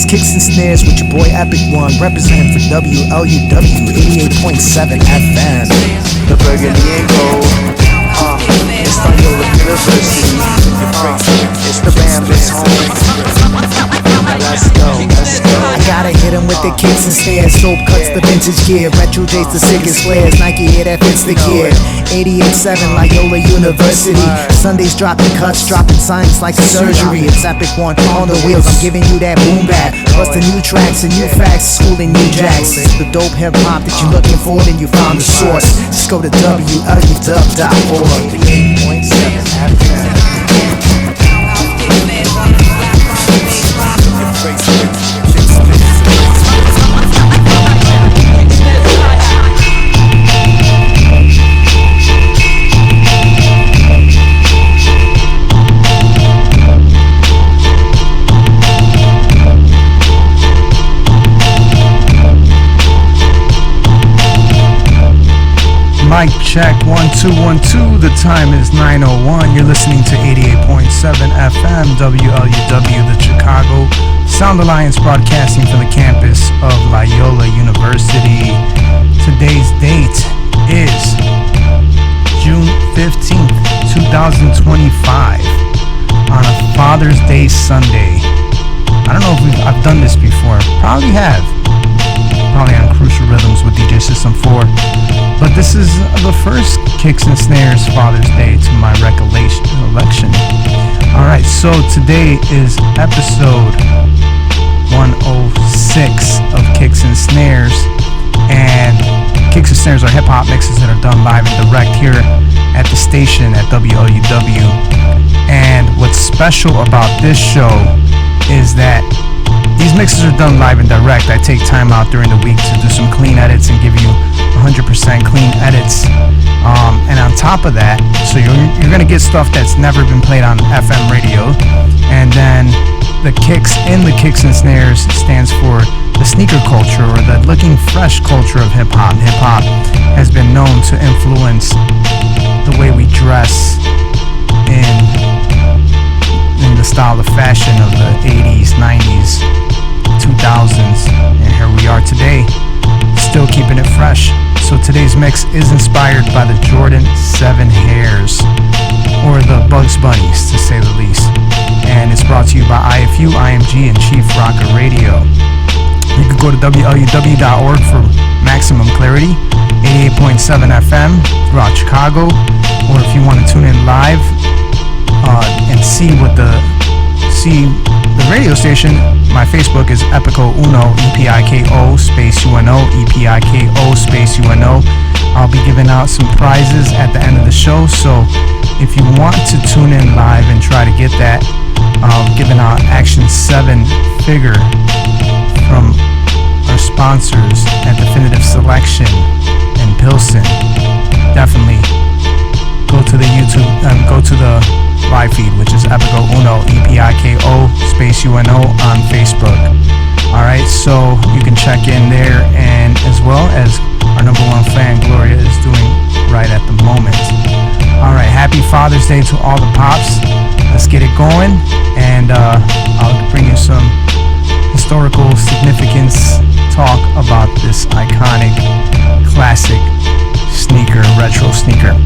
Kicks and Snares with your boy Epic One, representing for WLUW 88.7 FM. The burgundy and gold. It's Loyola University. It's the Bambus home. Let's go. I gotta hit him with the kicks and snares. Soap cuts the vintage gear. Retro J's the sickest flares. Nike here that fits the gear. 88.7 Loyola University. Sundays dropping cuts, dropping science like a surgery. It's Epic One on the wheels. I'm giving you that boom bap. Plus the new tracks and new facts, schooling new jacks. It's the dope hip hop that you're looking for, then you found the source. Just go to WLUW.org. 88.7 FM. Mic check 1 2 1 2. The time is 9:01. You're listening to 88.7 FM WLUW, the Chicago Sound Alliance, broadcasting from the campus of Loyola University. Today's date is June 15th, 2025, on a Father's Day Sunday. I don't know if I've done this before. Probably have. Probably on Crucial Rhythms with DJ System 4. But this is the first Kicks and Snares Father's Day to my recollection. Alright, so today is episode 106 of Kicks and Snares. And Kicks and Snares are hip-hop mixes that are done live and direct here at the station at WLUW. And what's special about this show is that these mixes are done live and direct. I take time out during the week to do some clean edits and give you 100% clean edits. And on top of that, so you're going to get stuff that's never been played on FM radio. And then the kicks in the Kicks and Snares stands for the sneaker culture, or the looking fresh culture of hip-hop. Hip-hop has been known to influence the way we dress in the style of fashion of the 80s, 90s, 2000s, and here we are today, still keeping it fresh. So today's mix is inspired by the Jordan 7 Hares, or the Bugs Bunnies to say the least, and it's brought to you by IFU IMG ChiefRocka Radio. You can go to WLUW.org for maximum clarity, 88.7 FM throughout Chicago, or if you want to tune in live and see the radio station, my Facebook is Epico Uno, EPIKO space UNO, EPIKO space UNO. I'll be giving out some prizes at the end of the show, so if you want to tune in live and try to get that, giving out Action 7 figure from our sponsors at Definitive Selection and Pilsen. Definitely go to the YouTube, go to the live feed, which is Epico Uno, EPIKO space UNO on Facebook. Alright, so you can check in there, and as well as our number one fan Gloria is doing right at the moment. Alright, happy Father's Day to all the pops. Let's get it going, and I'll bring you some historical significance talk about this iconic classic sneaker, retro sneaker.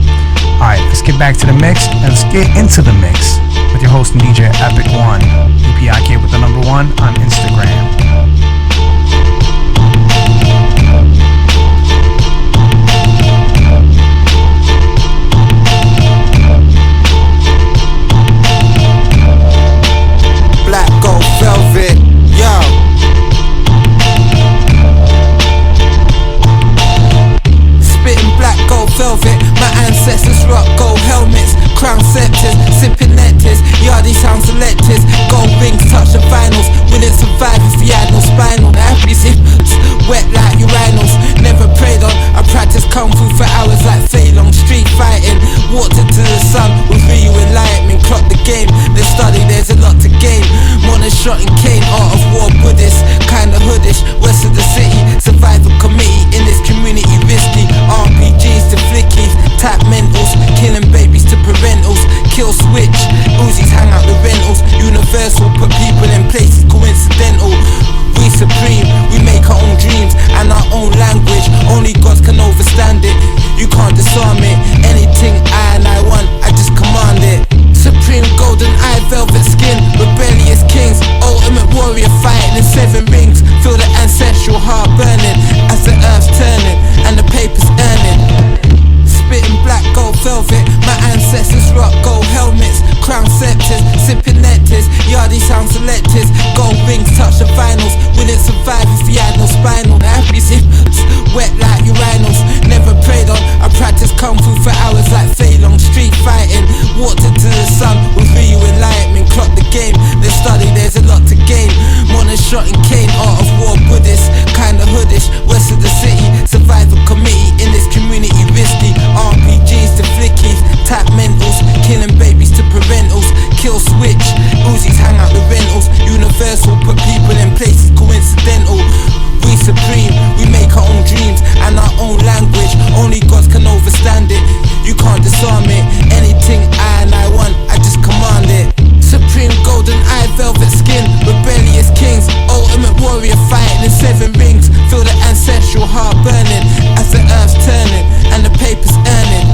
Alright, let's get back to the mix, and let's get into the mix with your host and DJ Epic One, EPIK with the number 1 on Instagram. Black gold velvet, yo. Spitting black gold velvet. My ancestors rock gold helmets, crown scepters, sipping nectars, yardie sound selectors, gold rings touch the finals, wouldn't survive if we had no spinal. Happy zippers, wet like urinals, never prayed on. I practiced kung fu for hours like Fei Long, street fighting, walked into the sun with Ryu enlightenment, clocked the game, then study, there's a lot to gain. More than shot and cane, art of war, Buddhist, kinda hoodish, west of the city, survival committee in this community, risky, RPGs to flickies, tap mentals, killing babies to parentals, kill switch, Uzis hang out the rentals, universal, put people in places coincidental. Gold rings touch the finals. Wouldn't survive if you had no spinal. Happy zippers, wet like urinals. Never prayed on. I practiced kung fu for hours like Fei Long. Street fighting, walked into the sun with Ryu enlightenment. Clock the game, then study. There's a lot to gain. More than shot and cane, art of war, Buddhist, kinda hoodish. West of the city, survivor committee in this community risky. RPGs to flickies, tap mentals, killing babies to parentals. Kill switch, Uzis hang out the rentals. Universal, put people in places coincidental. We supreme, we make our own dreams and our own language. Only gods can overstand it. You can't disarm it. Anything I want, I just command it. Supreme golden eye, velvet skin, rebellious kings, ultimate warrior fighting in 7 rings. Feel the ancestral heart burning as the earth's turning and the paper's earning.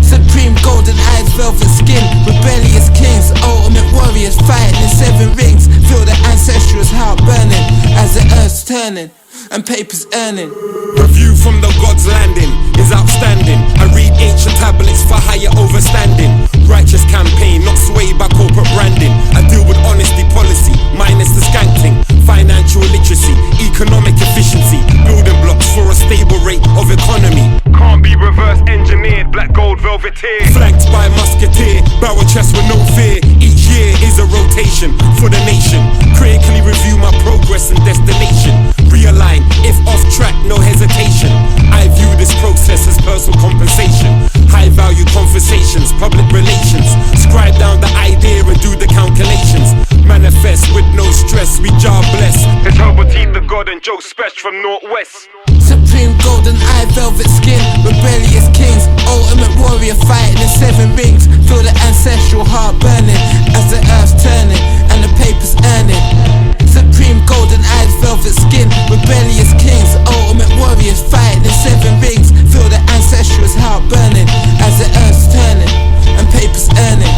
Supreme golden eyes, velvet skin, rebellious kings, ultimate warriors fighting in 7 rings. Feel the ancestral's heart burning as the earth's turning and paper's earning. Review from the God's landing is outstanding. I read ancient tablets for higher overstanding. Righteous campaign, not swayed by corporate branding. I deal with honesty policy, minus the skanking. Financial literacy, economic efficiency. Building blocks for a stable rate of economy. Can't be reverse engineered, black gold velveteer. Flanked by musketeer, barrel chest with no fear. Each year is a rotation for the nation. Critically review my progress and destination. Realign, if off track, no hesitation. I view this process as personal compensation. High value conversations, public relations. Scribe down the idea and do the calculations. Manifest with no stress, we jar bless. It's Herbert the God and Joe Spesh from Northwest. Supreme golden eye, velvet skin, rebellious kings, ultimate warrior fighting in 7 rings. Feel the ancestral heart burning as the earth's turning and the paper's earning. Supreme golden eyes, velvet skin, rebellious kings, ultimate warriors fighting in 7 rings. Feel the ancestral's heart burning as the earth's turning and paper's earning.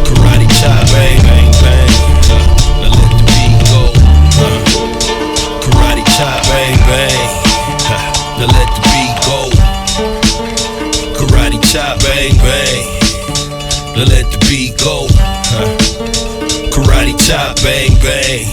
Karate chop, bang, bang, bang. Now let the beat go. Karate chop, bang, bang. Now let the beat go. Karate chop, bang, bang. Now let the beat go. Karate chop, bang, bang.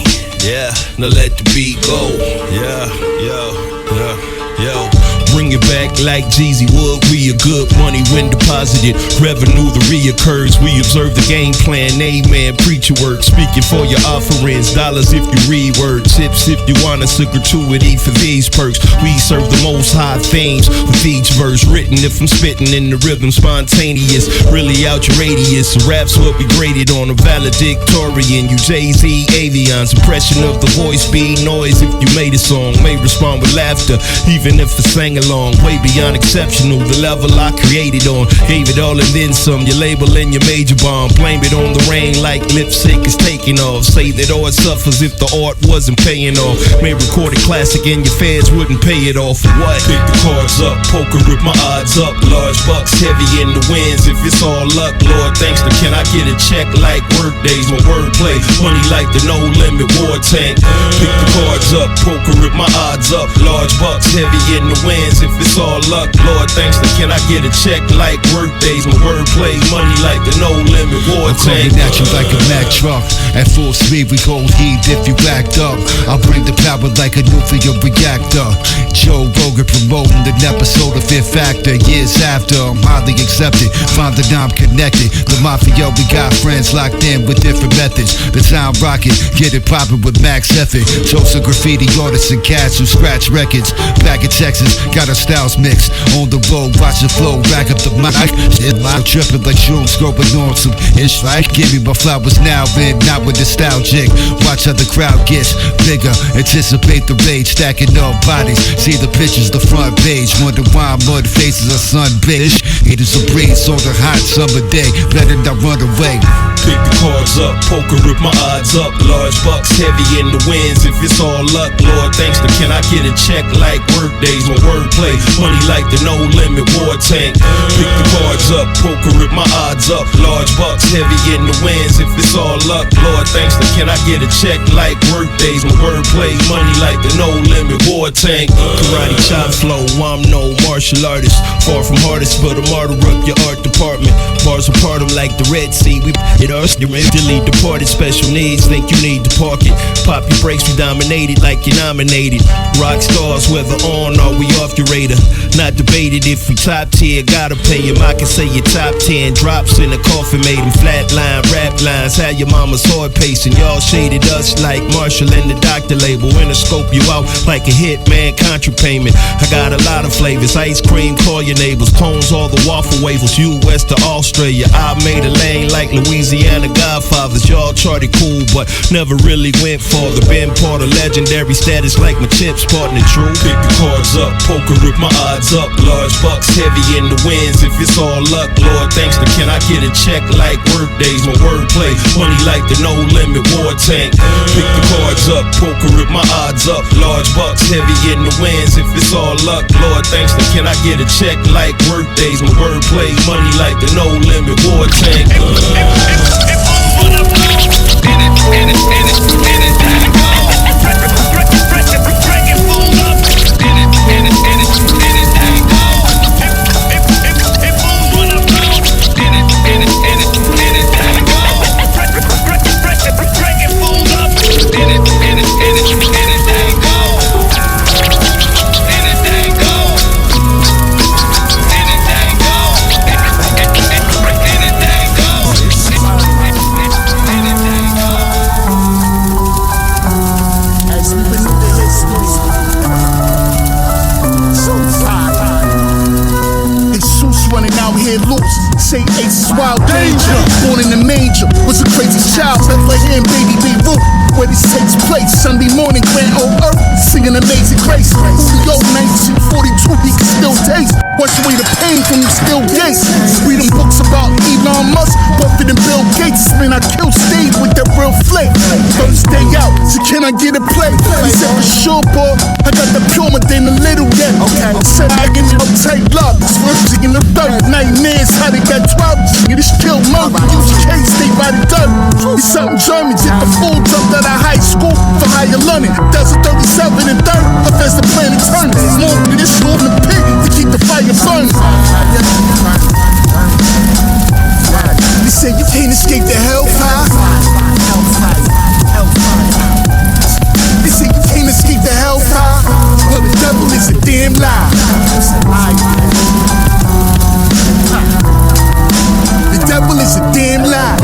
Yeah, now let the beat go. Yeah, yo. Bring it back like Jeezy would. We a good money when deposited. Revenue that reoccurs. We observe the game plan. Amen. Preach your word. Speaking for your offerings. Dollars if you read words. Tips if you want us a gratuity for these perks. We serve the most high themes with each verse written. If I'm spitting in the rhythm, spontaneous. Really out your radius. Raps what we graded on a valedictorian. You Jay-Z, Avions. Impression of the voice, speed, noise. If you made a song, may respond with laughter. Even if it's sang along, way beyond exceptional. The level I created on, gave it all and then some. Your label and your major bomb, blame it on the rain like lipstick is taking off. Say that art suffers if the art wasn't paying off. May record a classic and your fans wouldn't pay it off. For what? Pick the cards up, poker with my odds up. Large bucks, heavy in the winds. If it's all luck, Lord, thanks to can I get a check like work days? My wordplay, money like the no limit war tank. Pick the cards up, poker with my odds up. Large bucks, heavy in the winds. If it's all luck, Lord, thanks to can I get a check like work days? My wordplay, money like the no limit war tank. At you like a Mack truck. At full speed, we hold heat if you backed up. I'll bring the power like a nuclear reactor. Joe Rogan promoting the episode of Fear Factor. Years after, I'm highly accepted. Find that I'm connected. The mafia, we got friends locked in with different methods. The sound rocket, get it poppin' with max effort. Jokes of graffiti artists and cats who scratch records. Back in Texas, got our styles mixed. On the road, watch the flow, rack up the mic. Shit, I'm tripping like shrooms, growing on some ish. Right? Give me my flowers now, and not with nostalgic. Watch how the crowd gets bigger. Anticipate the rage, stacking up bodies. See the pictures, the front page. Wonder why mud faces are sunbathed. It is a breeze on a hot summer day. Better not run away. Pick the cards up, poker with my odds up. Large bucks, heavy in the winds. If it's all luck, Lord, thanks to can I get a check like work days? My wordplay, money like the no limit war tank. Pick the cards up, poker with my odds up. Large bucks, heavy in the winds. If it's all luck, Lord, Lord, thanks to can I get a check like work days? My wordplay, money like the no limit war tank. Karate chop flow, I'm no martial artist. Far from hardest, but a martyr up your art department. Bars apart them like the Red Sea. We it us, you're mentally departed. Special needs, think you need to park it. Pop your brakes, we dominated like you're nominated. Rock stars, whether on or we off your radar. Not debated if we top tier, gotta pay him. I can say your top 10 drops in a coffin made him flatline. Rap lines, had your mama's hard pacing. Y'all shaded us like Marshall and the Doctor label. In a scope you out like a hit man, contra payment. I got a lot of flavors, ice cream, call your neighbors. Cones, all the waffle wafers, US to Australia. I made a lane like Louisiana Godfathers. Y'all charted cool, but never really went for the been part of legendary status like my chips partner true. Pick the cards up, poker rip my odds up. Large bucks heavy in the winds if it's all luck. Lord, thanks to can I get a check like work days? My wordplay, money like the no limit war tank. Pick the cards up, poker rip my odds up. Large bucks heavy in the winds if it's all luck. Lord, thanks to can I get a check like work days? My wordplay, money like the no limit war tank. Say Ace is wild danger. Born in the manger, was a crazy child. Bethlehem, baby, Beirut, where this takes place. Sunday morning, grand old earth, singing Amazing Grace. Julio, 1942, he can still taste. Wash away the pain from the still gates. Read them books about Elon Musk, Buffett and Bill Gates. Man, I kill Steve with that real flake. First day out, so can I get a play? He said for sure, boy, I got the pure, but then a little yet. Okay, I said I get no tight love. Swerve in the third. Nightmares, how they got 12. Get this kill murder. Use case, they ride it done. He's something German, did the full jump out of high school for higher London. That's a 37 and third. Up as the planet turns. More than this room in the pit to keep the fire burning. They say you can't escape the hellfire. They say you can't escape the hellfire. Well, the devil is a damn lie. The devil is a damn lie.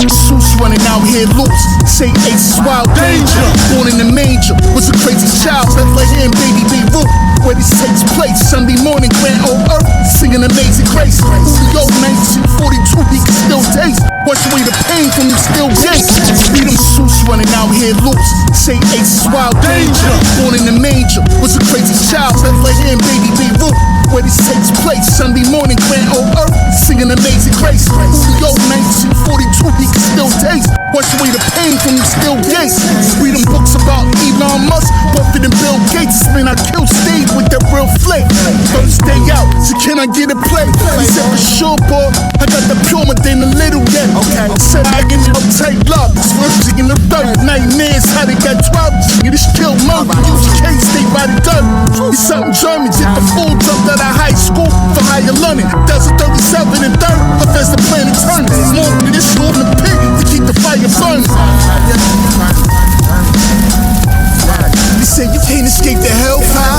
Suits running out here loose. Say Ace is wild danger. Born in the manger, was a crazy child. Bethlehem, baby, Beirut, where this takes place. Sunday morning, grand old earth, singing Amazing Grace. Julio, 1942, he can still taste. Wash away the pain from the still gates. Read them suits running out here loose. Say Ace is wild danger. Born in the manger, was a crazy child. Bethlehem, baby, Beirut, where this takes place. Sunday morning, grand old earth, singing Amazing Grace. Julio, 1942, he can still taste. Wash away the pain from the still gates. Read them books about Elon Musk, Buffett and Bill Gates. Man, I kill Steve with that real flake. First day out, so can I get a play? He said for sure, boy, I got the pure, but then a little yet. Okay, I said I get no tight love. Swerve in the third. Nightmares, how they got 12. Get this kill murder. Use case, they ride it done. He's something German, did the full jump out of high school for higher London. That's a 37 and third. Up as the planet turns. More than this room in the pit to keep the fire burning. They say you can't escape the hellfire.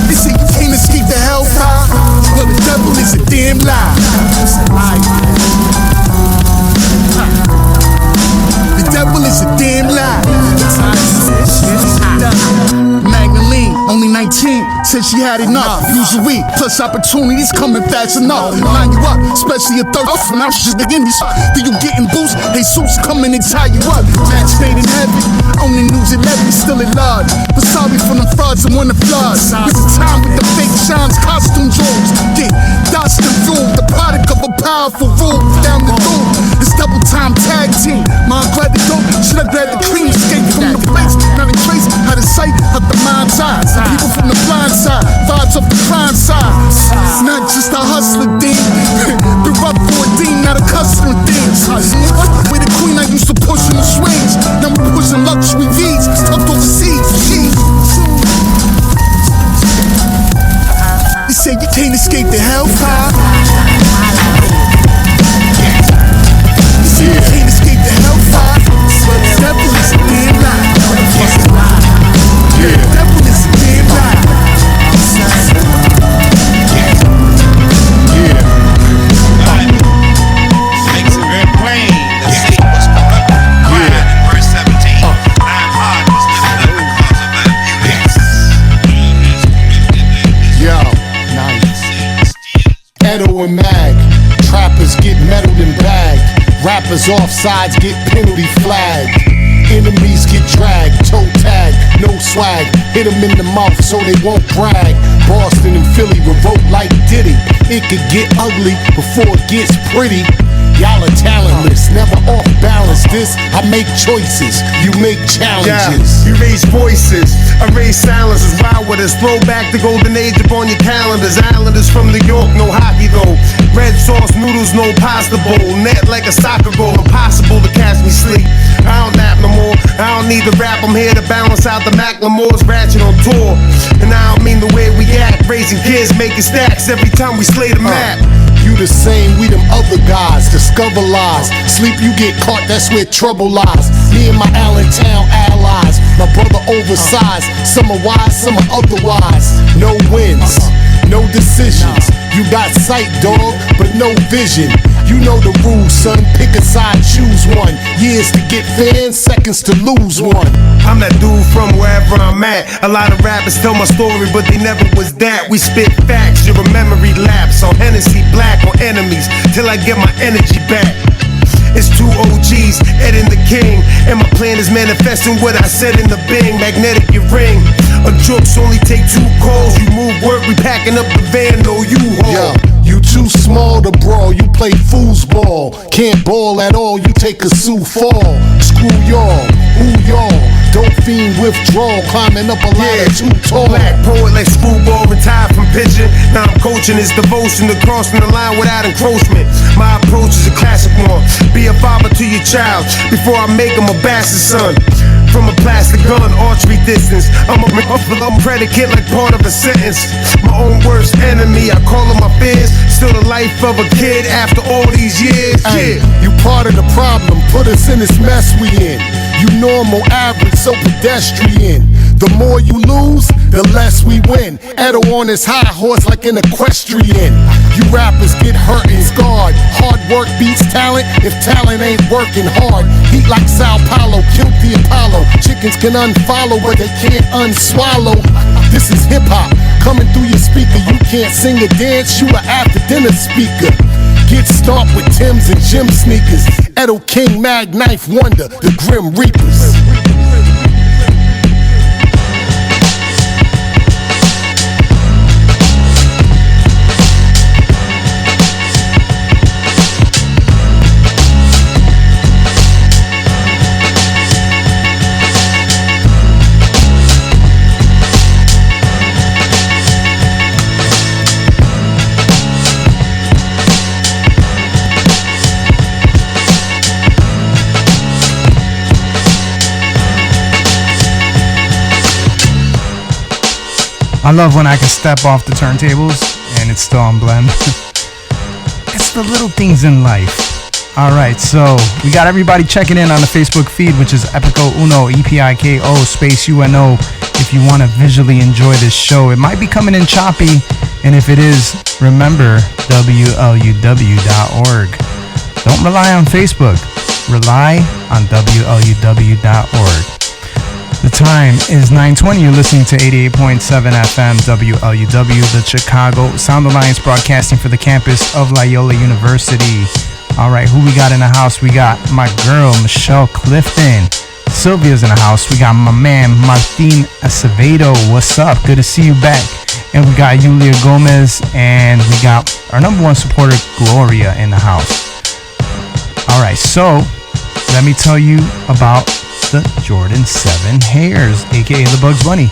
They say you can't escape the hellfire. Well, the devil is a damn lie. The devil is a damn lie. Magdalene, only 19, said she had enough. Usually, plus opportunities coming fast enough. Line you up, especially a third. When I'm just again, do you getting boost? Jesus coming and tie you up. Match made in heaven, on the news 11, still at large. But sorry for them frauds and when the floods. It's the time with the fake shines, costume jewels. Get dust and fuel, the product of a powerful rule. Down the road, it's double time tag team. Mom glad to go, should I grab the cream? Escape from the place, not a trace. Out of sight, out the mind's eye. People from the blind side, vibes of the crime side. It's not just a hustler thing. Pro and Mag. Trappers get meddled and bagged. Rappers off sides get penalty flagged. Enemies get dragged, toe tag, no swag. Hit them in the mouth so they won't brag. Boston and Philly revolt like Diddy. It could get ugly before it gets pretty. Y'all are talentless, never off balance. This, I make choices, you make challenges. Yeah, you raise voices, I raise silences. Ride with us, throw back the golden age upon your calendars. Islanders from New York, no hockey though. Red sauce noodles, no pasta bowl. Net like a soccer goal, impossible to catch me sleep. I don't nap no more, I don't need to rap. I'm here to balance out the Macklemore's ratchet on tour. And I don't mean the way we act, raising kids, making stacks every time we slay the map. You the same, we them other guys, discover lies. Sleep, you get caught, that's where trouble lies. Me and my Allentown allies, my brother oversized. Some are wise, some are otherwise. No wins, no decisions. You got sight, dog, but no vision. You know the rules, son, pick a side, choose one. Years to get fans, seconds to lose one. I'm that dude from wherever I'm at. A lot of rappers tell my story, but they never was that. We spit facts, you're a memory lapse. On Hennessy, black on enemies, till I get my energy back. It's two OGs, Ed and the King. And my plan is manifesting what I said in the Bing. Magnetic your ring. A jokes only take 2 calls. You move work, we packing up the van, no U-Haul. Yo, you too small to brawl, you play foosball. Can't ball at all, you take a Sioux fall. Screw y'all, who y'all? Dope fiend withdrawal, climbing up a ladder too tall. Black poet like screwball, retired from pitching. Now I'm coaching, it's devotion to crossing the line without encroachment. My approach is a classic one. Be a father to your child before I make him a bastard son. From a plastic gun, archery distance. I'm a predicate like part of a sentence. My own worst enemy, I call them my fears. Still the life of a kid after all these years. Ay, you part of the problem, put us in this mess we in. You normal, average, so pedestrian. The more you lose, the less we win. Edo on his high horse like an equestrian. You rappers get hurt and scarred. Hard work beats talent if talent ain't working hard. Heat like Sao Paulo, killed the Apollo. Chickens can unfollow, but they can't unswallow. This is hip-hop, coming through your speaker. You can't sing or dance, you a after-dinner speaker. Get stomped with Timbs and gym sneakers. Edo King, Mag Knife Wonder, the Grim Reapers. I love when I can step off the turntables and it's still on blend. It's the little things in life. Alright, so we got everybody checking in on the Facebook feed, which is Epico Uno, EPIKO space UNO, if you want to visually enjoy this show. It might be coming in choppy, and if it is, remember WLUW.org. Don't rely on Facebook, rely on WLUW.org. The time is 9:20. You're listening to 88.7 FM WLUW, the Chicago Sound Alliance, broadcasting for the campus of Loyola University. All right, who we got in the house? We got my girl, Michelle Clifton. Sylvia's in the house. We got my man, Martin Acevedo. What's up? Good to see you back. And we got Yulia Gomez, and we got our number one supporter, Gloria, in the house. All right, so let me tell you about the Jordan 7 Hares, aka the Bugs Bunny.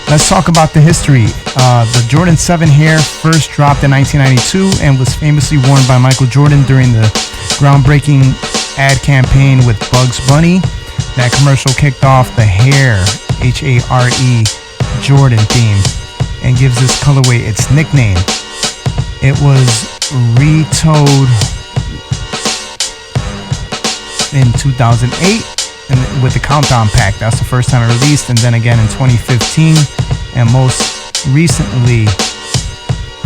Let's talk about the history. The Jordan 7 Hare first dropped in 1992 and was famously worn by Michael Jordan during the groundbreaking ad campaign with Bugs Bunny. That commercial kicked off the Hare, H-A-R-E, Jordan theme, and gives this colorway its nickname. It was retoed in 2008 and with the Countdown Pack. That's the first time it released, and then again in 2015, and most recently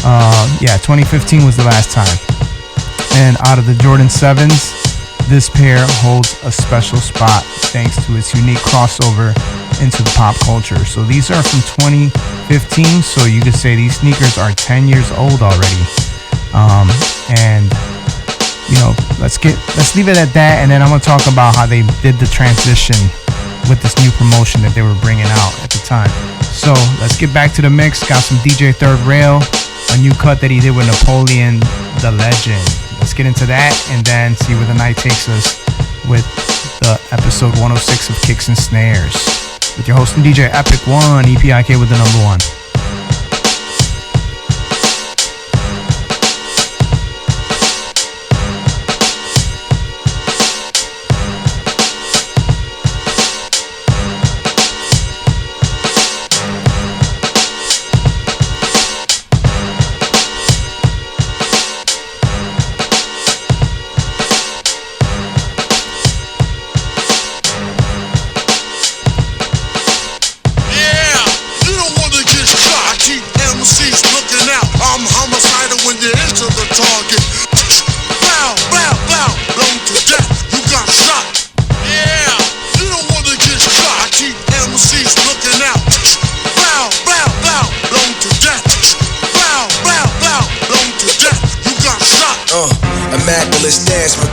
2015 was the last time. And out of the Jordan 7s, this pair holds a special spot thanks to its unique crossover into the pop culture. So these are from 2015, so you could say these sneakers are 10 years old already. And let's leave it at that, and then I'm gonna talk about how they did the transition with this new promotion that they were bringing out at the time. So let's get back to the mix. Got some DJ Third Rail, a new cut that he did with Napoleon the Legend. Let's get into that and then see where the night takes us with the episode 106 of Kicks and Snares with your host and DJ Epic One, EPIK with the number one.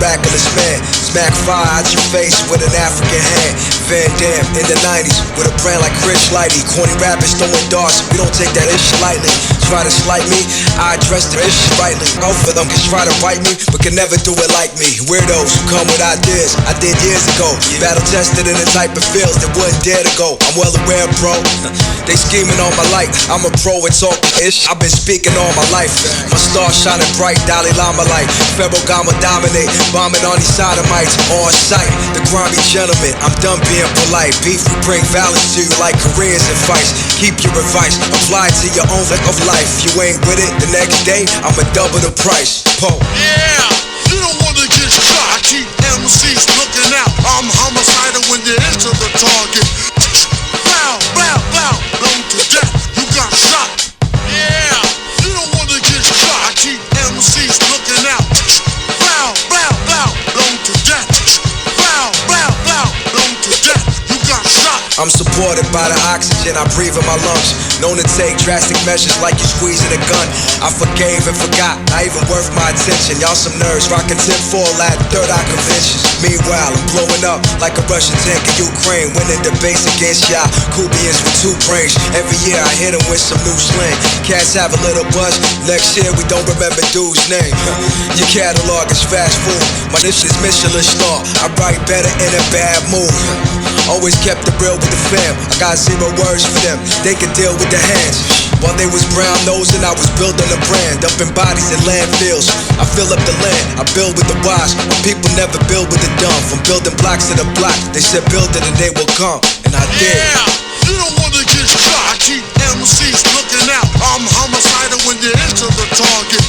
Miraculous man, smack fire out your face with an African hand. Van Damme in the 90s with a brand like Rich Lighty. Corny rappers throwing darts, we don't take that ish lightly. Try to slight me, I address the ish rightly. Both of them can try to bite me, but can never do it like me. Weirdos who come with ideas I did years ago. Battle tested in the type of fields that wouldn't dare to go. I'm well aware, bro. They scheming on my life. I'm a pro at talking ish. I've been speaking all my life. My star shining bright, Dalai Lama light. Pharaoh Gama dominate, bombing on these sodomites on sight. The grimy gentleman, I'm done being polite. Beef will bring violence to you like careers and fights. Keep your advice, apply it to your own of life. You ain't with it, the next day I'ma double the price. Po. Yeah, you don't wanna get shot. I keep MCs looking out. I'm homicidal when you're into the target. Bow, bow, bow, blown to death. You got shot. Yeah, you don't wanna get shot. I keep MCs looking out. Bow, bow, bow, blown to death. Bow, bow, bow, blown to death. You got shot. I'm supported by the oxygen I breathe in my lungs. Known to take drastic measures like you squeezing a gun. I forgave and forgot, not even worth my attention. Y'all some nerds, rockin' 10-4 at third eye conventions. Meanwhile, I'm blowing up like a Russian tank in Ukraine. Winning debates against y'all Kubians with two brains. Every year I hit them with some new slang. Cats have a little buzz, next year we don't remember dude's name. Your catalog is fast food, my dish is Michelin star. I write better in a bad mood. Always kept it real with the fam. I got 0 words for them, they can deal with the hands. While they was brown nosing, I was building a brand. Dumping bodies in landfills, I fill up the land, I build with the wise. My people never build with the dumb. From building blocks to the block, they said build it and they will come. And I did. Yeah, you don't wanna get shot. I keep MCs looking out. I'm homicidal when you're into the target.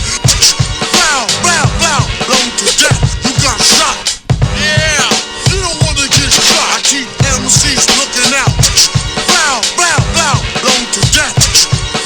Bow, bow, bow, blown to death. You got shot. Yeah, you don't wanna get shot. I keep MCs looking out. Bow, bow, bow, blown to death.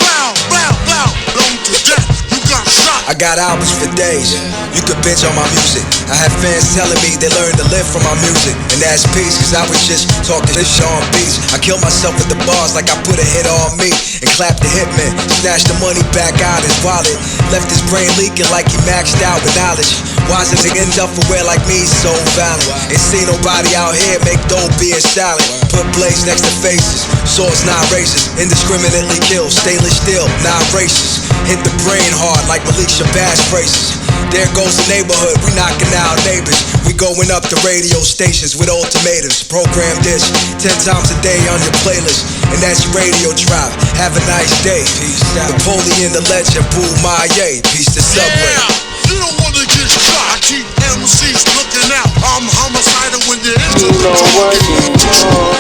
Bow, bow, bow, blown to death. You got shot. I got albums for days, you could binge on my music. I have fans telling me they learned to live from my music. And that's peace, cause I was just talking shit on beats. I killed myself with the bars like I put a hit on me. And clapped the hitman, snatched the money back out his wallet. Left his brain leaking like he maxed out with knowledge. Why is a nigga self-aware like me so valid? Ain't seen nobody out here make dope being silent. Put blades next to faces, swords not razors. Indiscriminately kill, stainless steel, not racist. Hit the brain hard like Malik Shabazz phrases. There goes the neighborhood, we knocking out neighbors. We going up to radio stations with ultimatums. Program this 10 times a day on your playlist. And that's your radio drive. Have a nice day. Peace out. Napoleon the Legend, Boo Maye. Peace to Subway. Yeah, you don't wanna get shot. I keep MCs looking out. I'm homicidal when you're into the target.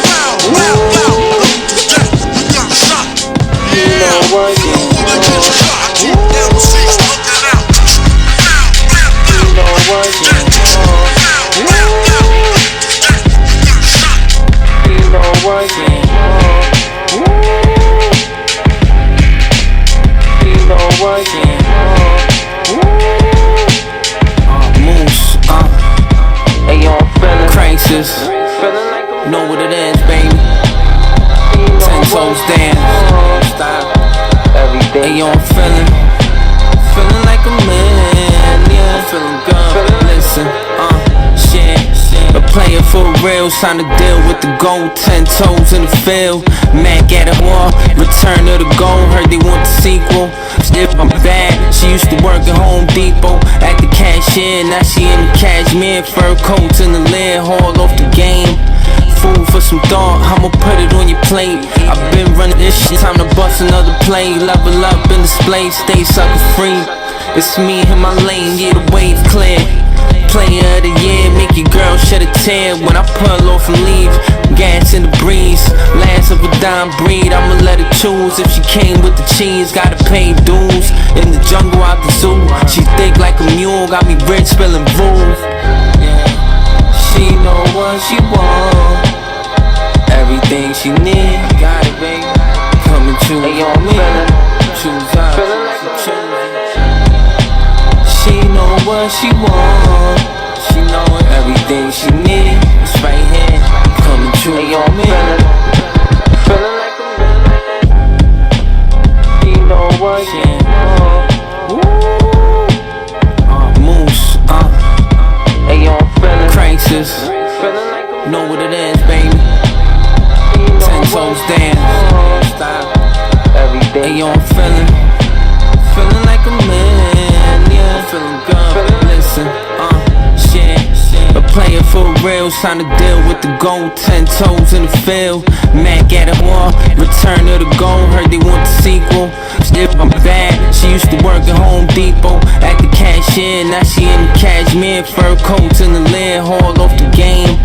Bow, bow, bow, blown to death. You got shot. Yeah, you don't wanna get shot. I keep MCs looking out. Crisis, know what it is, baby. 10 toes down. Hey, yo, I'm feeling like a man. real, signed a deal with the gold, 10 toes in the field. Mac at a war, return of the gold, heard they want the sequel. Still I'm bad, she used to work at Home Depot, at the cashier, now she in the cashmere, fur coats in the lid, haul off the game. Food for some thought, I'ma put it on your plate. I've been running this shit, time to bust another play. Level up in display, stay sucker free. It's me in my lane, yeah, the wave clear. Player of the year, make your girl shed a tear when I pull off and leave. Gas in the breeze, last of a dime breed. I'ma let her choose if she came with the cheese. Gotta pay dues in the jungle out the zoo. She thick like a mule, got me rich spilling booze. She know what she want, everything she need. Got it, baby. Coming true, hey, on me. Choose out, she know what she want, she know everything she need. It's right here, coming true, hey, on me. Feeling like a million. She know what she want. Moose, hey, yo, I'm feeling crisis. Know what it is, baby. 10 toes down. Hey, yo, I'm feeling like a man, yeah. Feeling good, listen, shit. A player for real, signed a deal with the gold, 10 toes in the field. Mac at a war, return of the gold, heard they want the sequel. Still I'm bad, she used to work at Home Depot, at the cashier, now she in the cashmere, fur coats in the lid, haul off the game.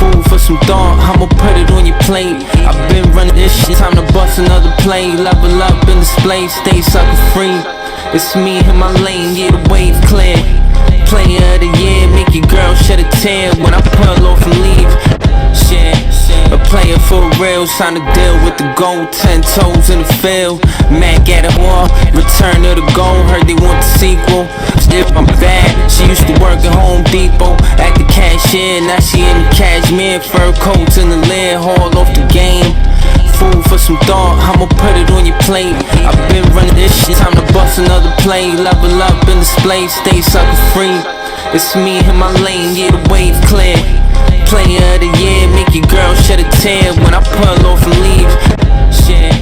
Food for some thought, I'ma put it on your plate. I've been running this shit, time to bust another play. Level up in display, stay sucker free. It's me in my lane, yeah, the wave clear. Player of the year, make your girl shed a tear when I pull off and leave. Shit, a player for real, signed a deal with the gold, 10 toes in the field. Mac at a war, return of the gold, heard they want the sequel. Still I'm bad, she used to work at Home Depot, at the cashier, now she in the cashmere, fur coats in the lid, haul off the game. Food for some thought, I'ma put it on your plate. I've been running this shit, time to bust another play. Level up in display, stay sucker free. It's me in my lane, yeah, the wave clear. Player of the year, make your girl shed a tear when I pull off and leave. Shit,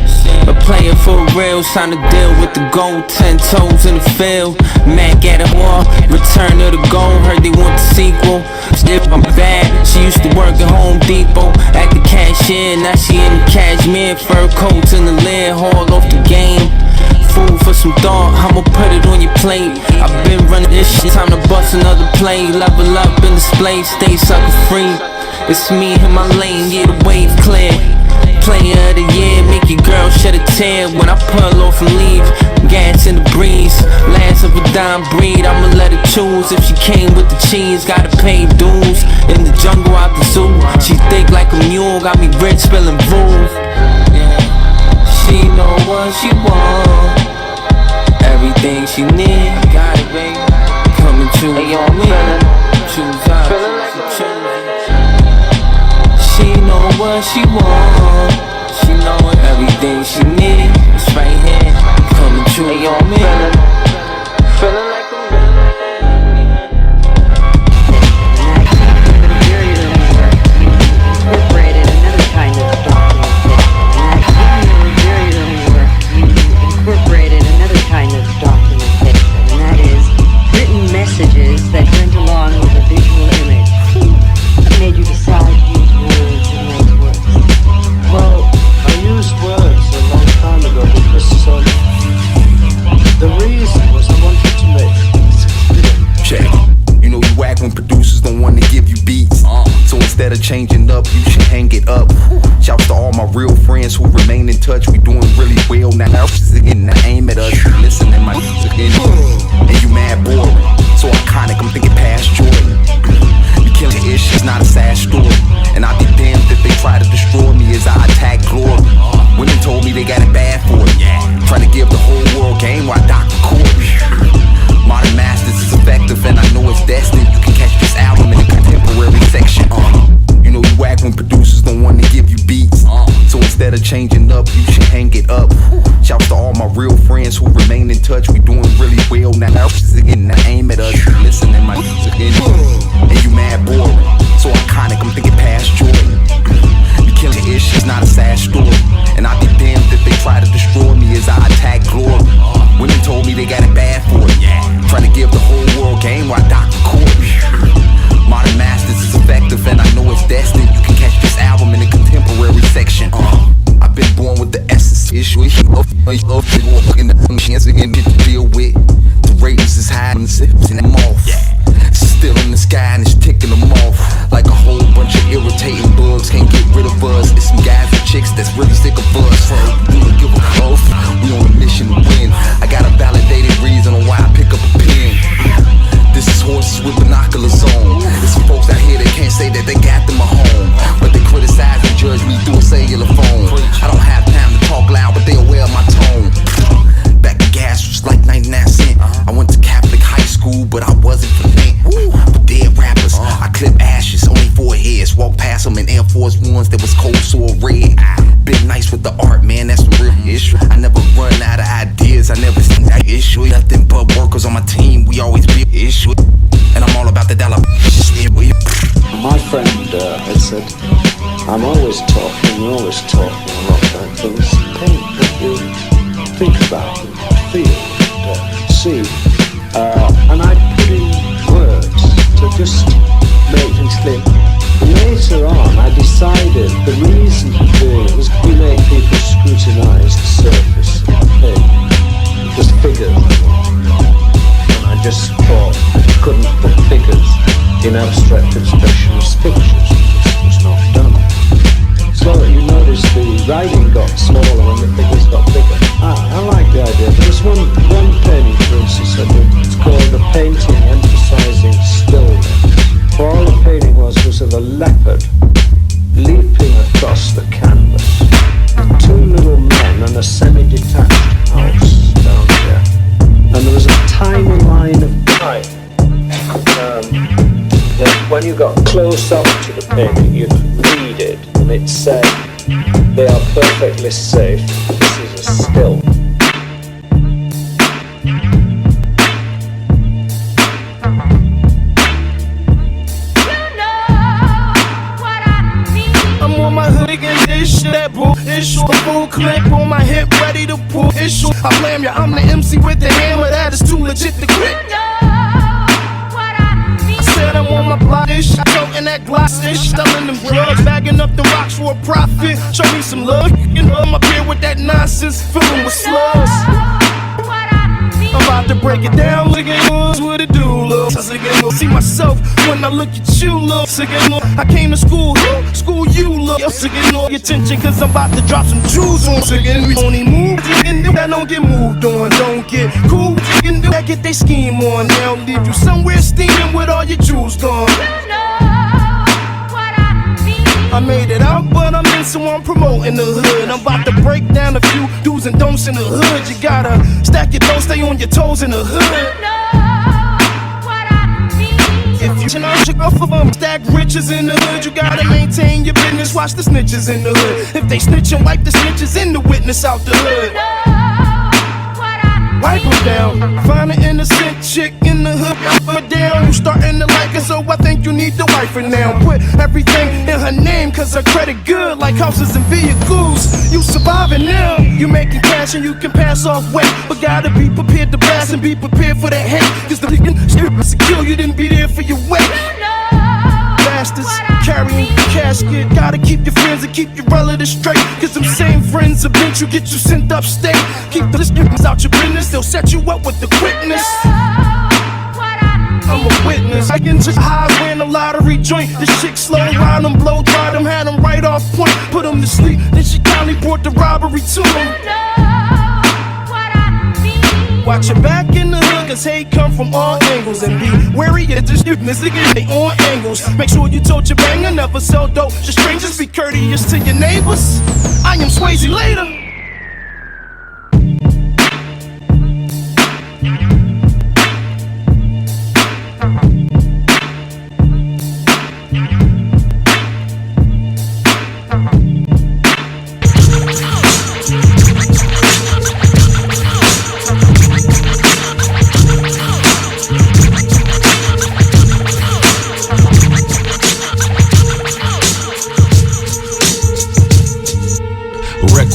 a player for real, signed a deal with the gold, 10 toes in the field. Mac at a war, return of the gold, heard they want the sequel. Still I'm bad, she used to work at Home Depot, at the cashier, now she in the cashmere, fur coats in the lid, haul off the game. Food for some thought, I'ma put it on your plate. I've been running this shit, time to bust another play. Level up in display, stay sucker free. It's me in my lane, yeah, the wave clear. Player of the year, make your girl shed a tear when I pull off and leave. Gas in the breeze, last of a dime breed. I'ma let her choose if she came with the cheese. Gotta pay dues in the jungle out the zoo. She thick like a mule, got me rich spilling booze. She know what she want, everything she need. Got it, baby. Coming true, hey, on me. Choose out, she know what she want, she know everything she need. It's right here, coming true, hey, on me. Feeling like a million. Incorporated another kind of documentation, and that is written messages that went along with a visual image. What made you decide to use words in those works? Well, I used words a long time ago because the reason was I wanted to make. Check. You know you whack when producers don't want to give you beats. So instead of changing up, you should hang it up. Shouts to all my real friends who remain in touch. We doing really well now. Again, I aim at us. Listening my again. And you mad boring. So iconic, I'm thinking past Jordan. You killing ish, it's not a sad story. And I'd be damned if they try to destroy me as I attack glory. Women told me they got it bad for it. Trying to give the whole world game while I record. Modern Masters is effective and I know it's destined. You can catch this album in the contemporary section. You know you whack when producers don't want to give you beats. So instead of changing up, you should hang it up. Shouts to all my real friends who remain in touch. We doing really well now. Again, I aim at us. Listening my again. And you mad boring. So iconic, I'm thinking past sky and it's ticking them off. Like a whole bunch of irritating bugs, can't get rid of us. It's some guys and chicks that's really sick of us. We don't give a fuck, we on a mission to win. I got a validated reason on why I pick up a pen. This is horses with binoculars on. There's some folks out here that can't say that they got them a home, but they criticize and judge me through a cellular phone. I don't have time to talk loud, but they aware of my tone. Back to gas was like 99 cents. I went to Catholic high school, but I wasn't for that. But dead rappers, I clip ashes on their foreheads. Walk past them in Air Force Ones that was cold sore red. Been nice with the art, man, that's some real issue. I never run out of ideas, I never seen that issue. Nothing but workers on my team, we always be an issue. And I'm all about the dollar. My friend had said, I'm always talking a lot about things. Paint that you think about and feel and see. And I put in words to just make things clear. Later on, I decided the reason for doing it was to make people scrutinise the surface of the paint. It was figures. And I just thought you couldn't put figures in abstract expressionist pictures. It was not done. So you notice the writing got smaller when the figures got bigger. I like the idea. There's one painting, for instance, I did. It's called a painting emphasizing stillness. For all the painting was of a leopard leaping across the canvas. Two little men and a semi-detached house down there. And there was a tiny line of time that when you got close up to the painting, you'd read it, and it said, they are perfectly safe. This is a still. I'm on my hood against this shit, that bull issue. A full clip on my hip, ready to pull issue. I blame you, I'm the MC with the hammer, that is too legit to quit. Said I'm on my block ish, toting that glass ish, selling them drugs, bagging up the rocks for a profit. Show me some love, you know I'm up here with that nonsense, filling with slugs. I'm about to break it down, look at what it do, look. See myself when I look at you, look. I came to school you, look. Your attention, cause I'm about to drop some jewels on. We only move, that don't get moved on. Don't get cool, that get they scheme on. They'll leave you somewhere steaming with all your jewels gone. I made it out, but I'm in, so I'm promoting the hood. I'm about to break down a few do's and don'ts in the hood. You gotta stack your dough, stay on your toes in the hood. If you should go for them, stack riches in the hood. You gotta maintain your business, watch the snitches in the hood. If they snitchin', wipe the snitches in the witness out the hood. Wipe them down, find an innocent chick in the hood, wipe her down. You starting to like her, so I think you need to wipe her now. Put everything in her name, cause her credit good, like houses and vehicles. You surviving now, you making cash and you can pass off weight. But gotta be prepared to blast and be prepared for the hate. Cause the secure, you didn't be there for your weight. Bastards carrying your casket. Gotta keep your friends and keep your relatives straight. Cause them same friends eventually get you sent upstate. Keep the listeners out your business, they'll set you up with the quickness. I'm a witness. I get just high, win a lottery joint. This chick slow, ride them, blow dry them, had them right off point. Put them to sleep, then she kindly brought the robbery to them. Watch your back in the hood, cause hate come from all angles. And be wary of this nigga, they on angles. Make sure you told your banger, never sell dope to strangers. Be courteous to your neighbors. I am Swayze later.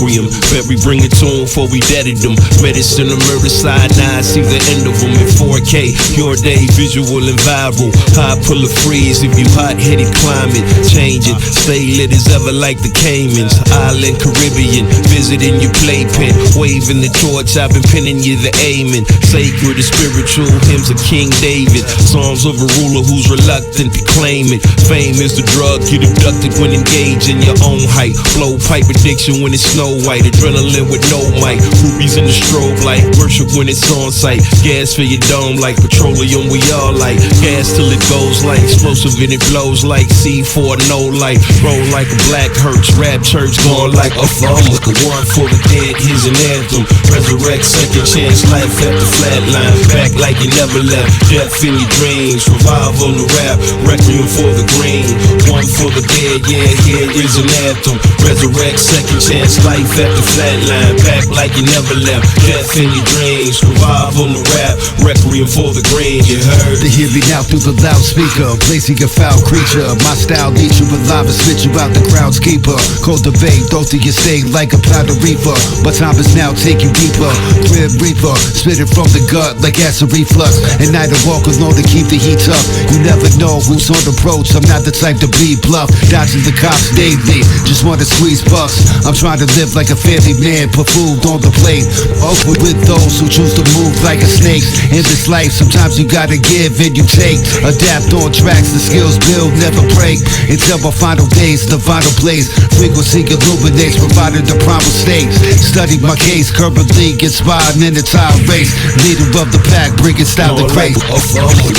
requiem. Bet we bring it to him before we deaded them. Medicine or murder side, now I see the end of them in 4K. Your day, visual and viral. High pull a freeze if you hot-headed climate. Changing, stay lit as ever like the Caymans. Island Caribbean, visiting your playpen. Waving the torch, I've been pinning you the amen. Sacred and spiritual hymns of King David. Psalms of a ruler who's reluctant to claim it. Fame is the drug, get abducted when engaging your own height. Blow pipe addiction when it's Snow White. Adrenaline with no mic. Groupies in the strobe light. Worship when it's on sight. Gas for your dome like petroleum we all like. Gas till it goes like explosive and it blows like C4 no light. Roll like a black Hertz. Rap church going like a thumb. Look a one for the dead, here's an anthem. Resurrect, second chance, life at the flatline. Back like you never left. Death in your dreams. Revive on the rap. Requiem for the green. One for the dead, yeah, here is an anthem. Resurrect, second chance, life at the flatline. Back like you never left. Death in your dreams. Revive on the rap. Requiem for the green, you heard. They hear me now through the loudspeaker. Placing a foul creature. My style leads you alive and spit you out the crowd's keeper. Cultivate, throw to your state like a powder reaper. But time is now taking deeper. Grim reaper, spit it from the gut like acid reflux. And I don't walk alone to keep the heat up. You never know who's on the approach. I'm not the type to be bluff. Dodging the cops daily. Just wanna squeeze bucks. I'm trying to live like a family man. Put food on the plate. Open with those who choose to move like a snake. In this life, sometimes you gotta give and you take. Adapt on tracks, the skills build, never break. Until my final days, the vital blaze. Frequency illuminates, provided the primal state. Study my case, currently inspired in the time race. Leader of the pack, bringing style to grace.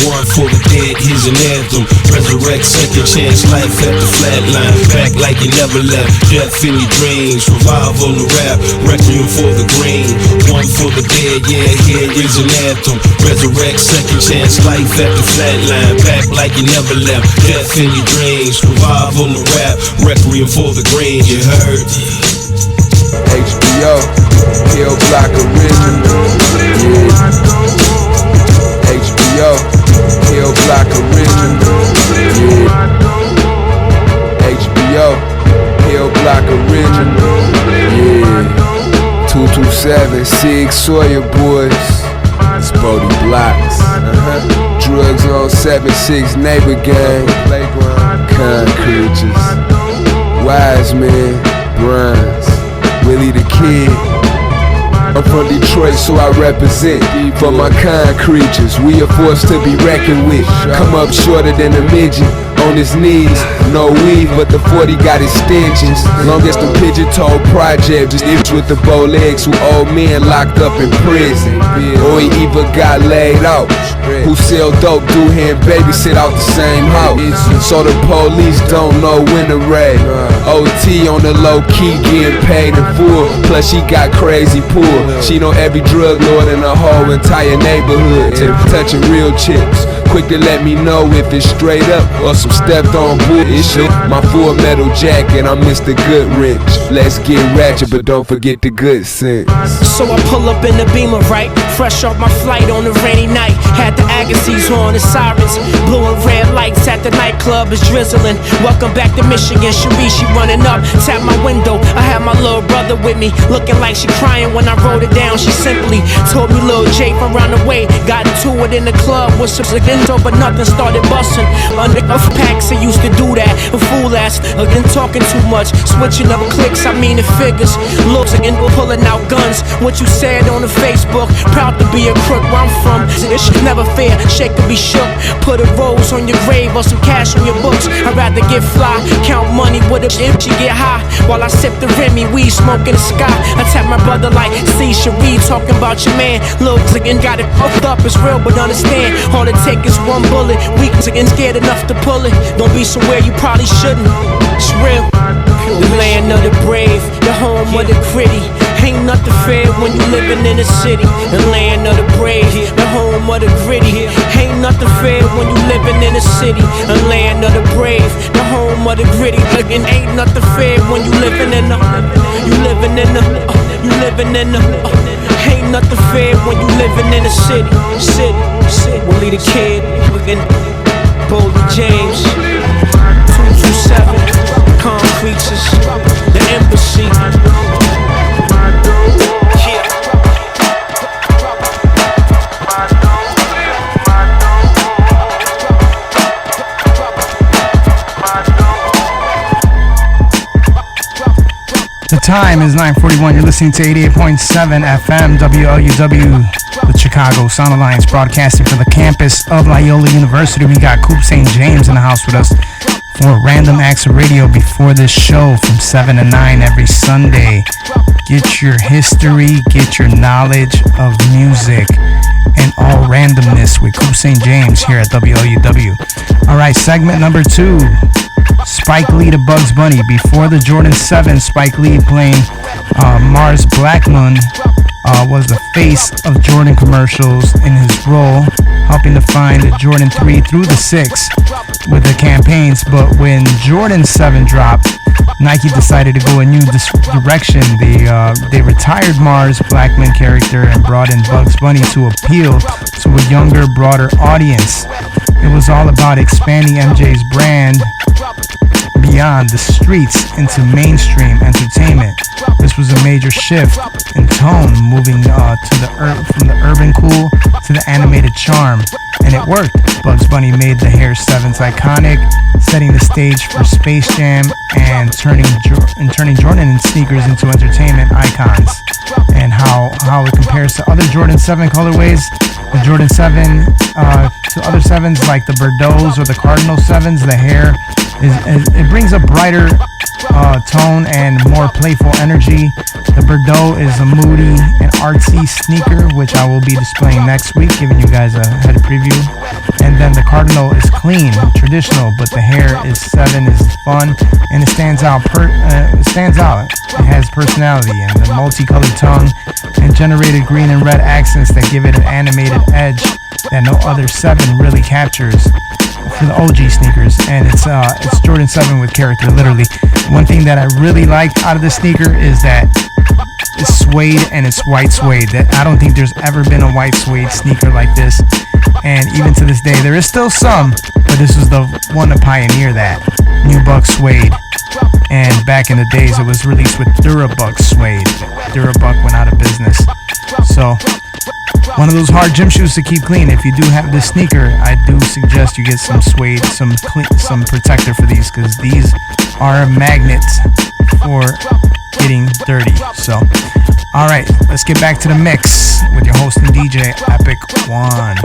One for the dead, here's an anthem. Resurrect, second chance, life at the flatline. Back like you never left. Death in your dreams. Revive on the rap. Requiem for the green. One for the dead, yeah, here is an anthem. Resurrect, second chance, life at the flatline. Back like you never left. Death in your dreams. Revive on the rap. Requiem for the green, you heard. HBO, Hill Block Original. Yeah. HBO, Hill Block Original. Yeah. HBO, Hill Block Original. Yeah. 227, Sig Sawyer Boys. It's Bodie Blocks. Drugs on 7-6 Neighbor Gang. Concretes. Wise Man, Bronze. Willie the Kid. I'm from Detroit, so I represent. For my kind creatures, we are forced to be reckoned with. Come up shorter than a midget, on his knees. No weave, but the 40 got extensions. Longest the pigeon-toe project, just itch with the bow legs who old men locked up in prison. Or he even got laid out. Who sell dope, do hand babysit out the same house. So the police don't know when to raid. OT on the low key, getting paid in full. Plus she got crazy pool. She know every drug lord in the whole entire neighborhood. Touching real chicks. Quick to let me know if it's straight up or some stepped on bullshit. My full metal jacket, I'm Mr. Goodrich. Let's get ratchet, but don't forget the good sense. So I pull up in the Beamer, right? Fresh off my flight on a rainy night. Had the Agassiz on, the sirens. Blue and red lights at the nightclub is drizzling. Welcome back to Michigan, Cherie, she running up. Tap my window, I had my little brother with me. Looking like she crying when I wrote it down. She simply told me Lil J from round the way. Got into it in the club with some but nothing started busting. Under packs, I used to do that. A fool ass, again talking too much. Switching up clicks, I mean the figures. Looks again, pulling out guns. What you said on the Facebook, proud to be a crook where I'm from. This shit never fair, shake to be shook. Put a rose on your grave or some cash on your books. I'd rather get fly, count money with a if she get high. While I sip the Remy, weed smoke in the sky. I tap my brother like, see Cherie talking about your man. Looks again, got it fucked up, it's real, but understand. All it take is one bullet, weak again, scared enough to pull it. Don't be somewhere you probably shouldn't. It's real. The land of the brave, the home of the gritty. Ain't nothing fair when you living in the city. The land of the brave, the home of the gritty. Ain't nothing fair when you living in the city. The land of the brave, the home of the gritty. Again, ain't nothing fair when you living in the. You living in the. You living in the. Ain't nothing fair when you living in the city. Willie the Kid, Bolden James, 227, Concretes, the Embassy. time is 9:41. You're listening to 88.7 FM WLUW, the Chicago Sound Alliance, broadcasting from the campus of Loyola University. We got Coop St. James in the house with us for Random Acts of Radio before this show from 7 to 9 every Sunday. Get your history, get your knowledge of music and all randomness with Coop St. James here at WLUW. All right, segment number 2. Spike Lee to Bugs Bunny. Before the Jordan 7, Spike Lee playing Mars Blackmon was the face of Jordan commercials in his role, helping to find the Jordan 3 through the 6 with the campaigns. But when Jordan 7 dropped, Nike decided to go a new direction. They retired Mars Blackmon character and brought in Bugs Bunny to appeal to a younger, broader audience. It was all about expanding MJ's brand beyond the streets into mainstream entertainment. This was a major shift in tone, moving from the urban cool to the animated charm, and it worked. Bugs Bunny made the Hare 7s iconic, setting the stage for Space Jam and turning Jordan and sneakers into entertainment icons. And how it compares to other Jordan 7 colorways, the Jordan 7 to other 7s like the Bordeaux's or the Cardinal 7s, the Hare it brings a brighter tone and more playful energy. The Bordeaux is a moody and artsy sneaker, which I will be displaying next week, giving you guys a head preview. And then the Cardinal is clean, traditional, but the Hare is 7 is fun and it stands out. It has personality and the multicolored tongue and generated green and red accents that give it an animated edge that no other 7 really captures for the OG sneakers. And it's Jordan 7 with character, literally. One thing that I really liked out of the sneaker is that it's suede and it's white suede. That I don't think there's ever been a white suede sneaker like this. And even to this day, there is still some, but this was the one to pioneer that. Nubuck suede. And back in the days, it was released with Durabuck suede. Durabuck went out of business. So, one of those hard gym shoes to keep clean. If you do have this sneaker, I do suggest you get some suede, some protector for these, because these are magnets for getting dirty. So, all right, let's get back to the mix with your host and DJ, Epic One.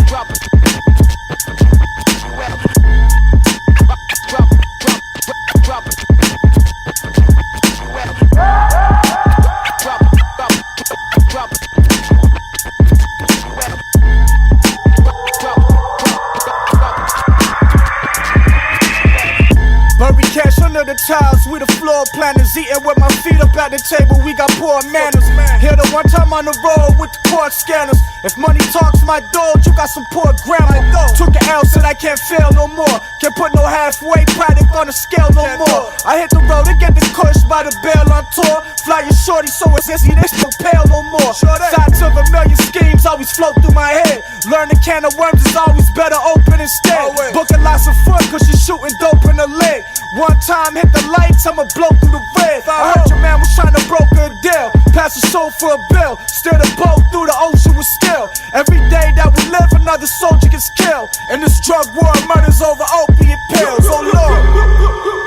Cash under the tiles, we the floor planners. Eating with my feet up at the table, we got poor manners. Here the one time on the road with the court scanners. If money talks, my dog, you got some poor grammar. Took an L, said I can't fail no more. Can't put no halfway product on the scale no more. I hit the road to get the kush by the bail on tour. Fly your shorty, so it's easy, this no pale no more. Sides of a million schemes always float through my head. Learn a can of worms is always better open instead. Booking lots of fun, cause she's shooting dope in the leg. One time hit the lights, I'ma blow through the red. I heard your man was trying to broker a deal. Pass the soul for a bill. Steer the boat through the ocean with skill. Every day that we live, another soldier gets killed. And this drug war murders over opiate pills. Oh Lord.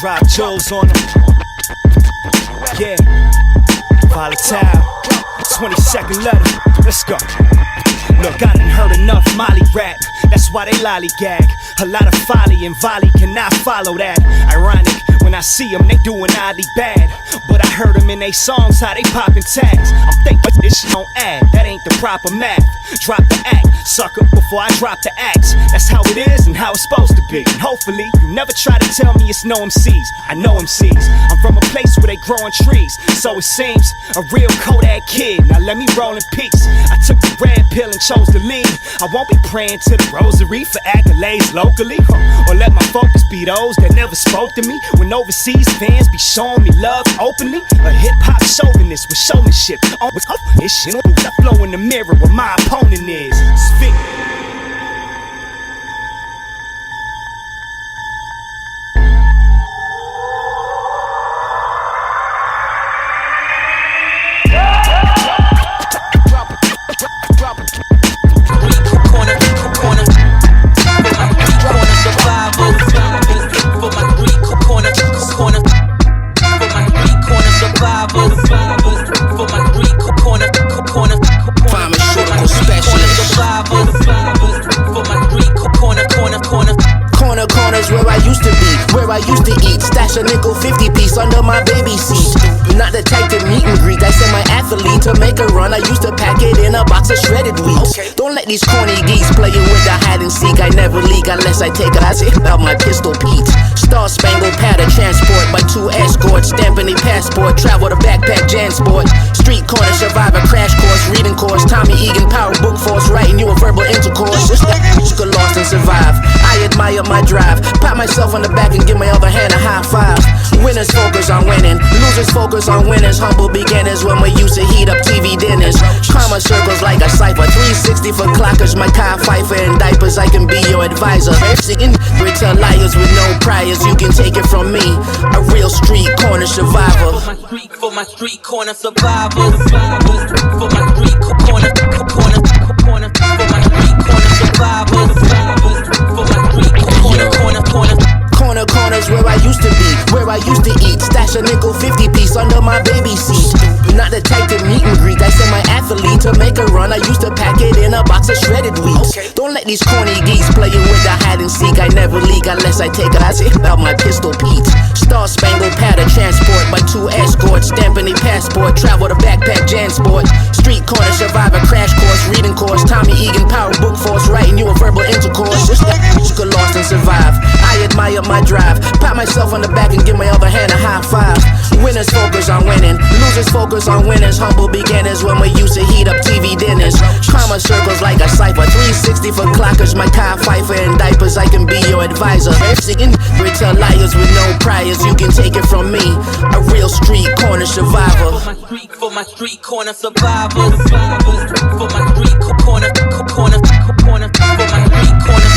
Drop jewels on them. Yeah. Volatile. 22nd letter. Let's go. Look, I done heard enough Molly rap. That's why they lollygag. A lot of folly and volley cannot follow that. Ironic, when I see them, they doing oddly bad. But I heard them in they songs, how they poppin' tags. I'm thinking, but this shit don't add. That ain't the proper math. Drop the act, sucker, before I drop the axe. That's how it is and how it's supposed to be. And hopefully, you never try to tell me it's no MCs. I know MCs. I'm from a place where they growing trees. So it seems, a real Kodak kid. Now let me roll in peace. I took the red pill and chose to lead. I won't be praying to the rosary for accolades locally. Or let my focus be those that never spoke to me. When overseas fans be showing me love openly. A hip-hop chauvinist with showmanship. Oh, this shit I flow in the mirror where my opponent is. Spit. athlete to make a run. I used to pack it in a box of shredded wheat. Don't let these corny geeks play it with the hide and seek. I never leak unless I take a hit out my pistol Pete. Star Spangled pattern transport by 2 escorts, stamping a passport. Travel to backpack Jansport. Street corner survivor crash course, reading course. Tommy Egan power book force, writing you a verbal intercourse. You could lost and survive. I admire my drive. Pat myself on the back and give my other hand a high five. Winners focus on winning, losers focus on winners. Humble beginners when we used to heat up TV dinners. Karma circles like a cipher. 360 for clockers, my Kai Pfeiffer and diapers. I can be your advisor. Return liars with no priors. You can take it from me, a real street corner survivor. For my street corner survivors. For my street corner. For my street corner survivors. For my street corner. Corners where I used to be, where I used to eat. Stash a nickel 50 piece under my baby seat. Not the type to meet and greet. I said my athlete to make a run. I used to pack it in a box of shredded wheat. Don't let these corny geeks play it with the hide and seek. I never leak unless I take a hit out my pistol Pete. Star Spangled pattern transport by 2 escorts, stamping a passport. Travel to backpack Jansport. Street corner survivor crash course, reading course. Tommy Egan power book force, writing you a verbal intercourse. You could lost and survive. I admire my drive. Pat myself on the back and give my other hand a high five. Winners focus on winning, losers focus on winners. Humble beginners when we used to heat up TV dinners. Karma circles like a cipher. 360 for clockers, my Kai Pfeiffer and diapers. I can be your advisor. Return liars with no priors. You can take it from me, a real street corner survivor. For my street corner survivors. For my street corner. For my street corner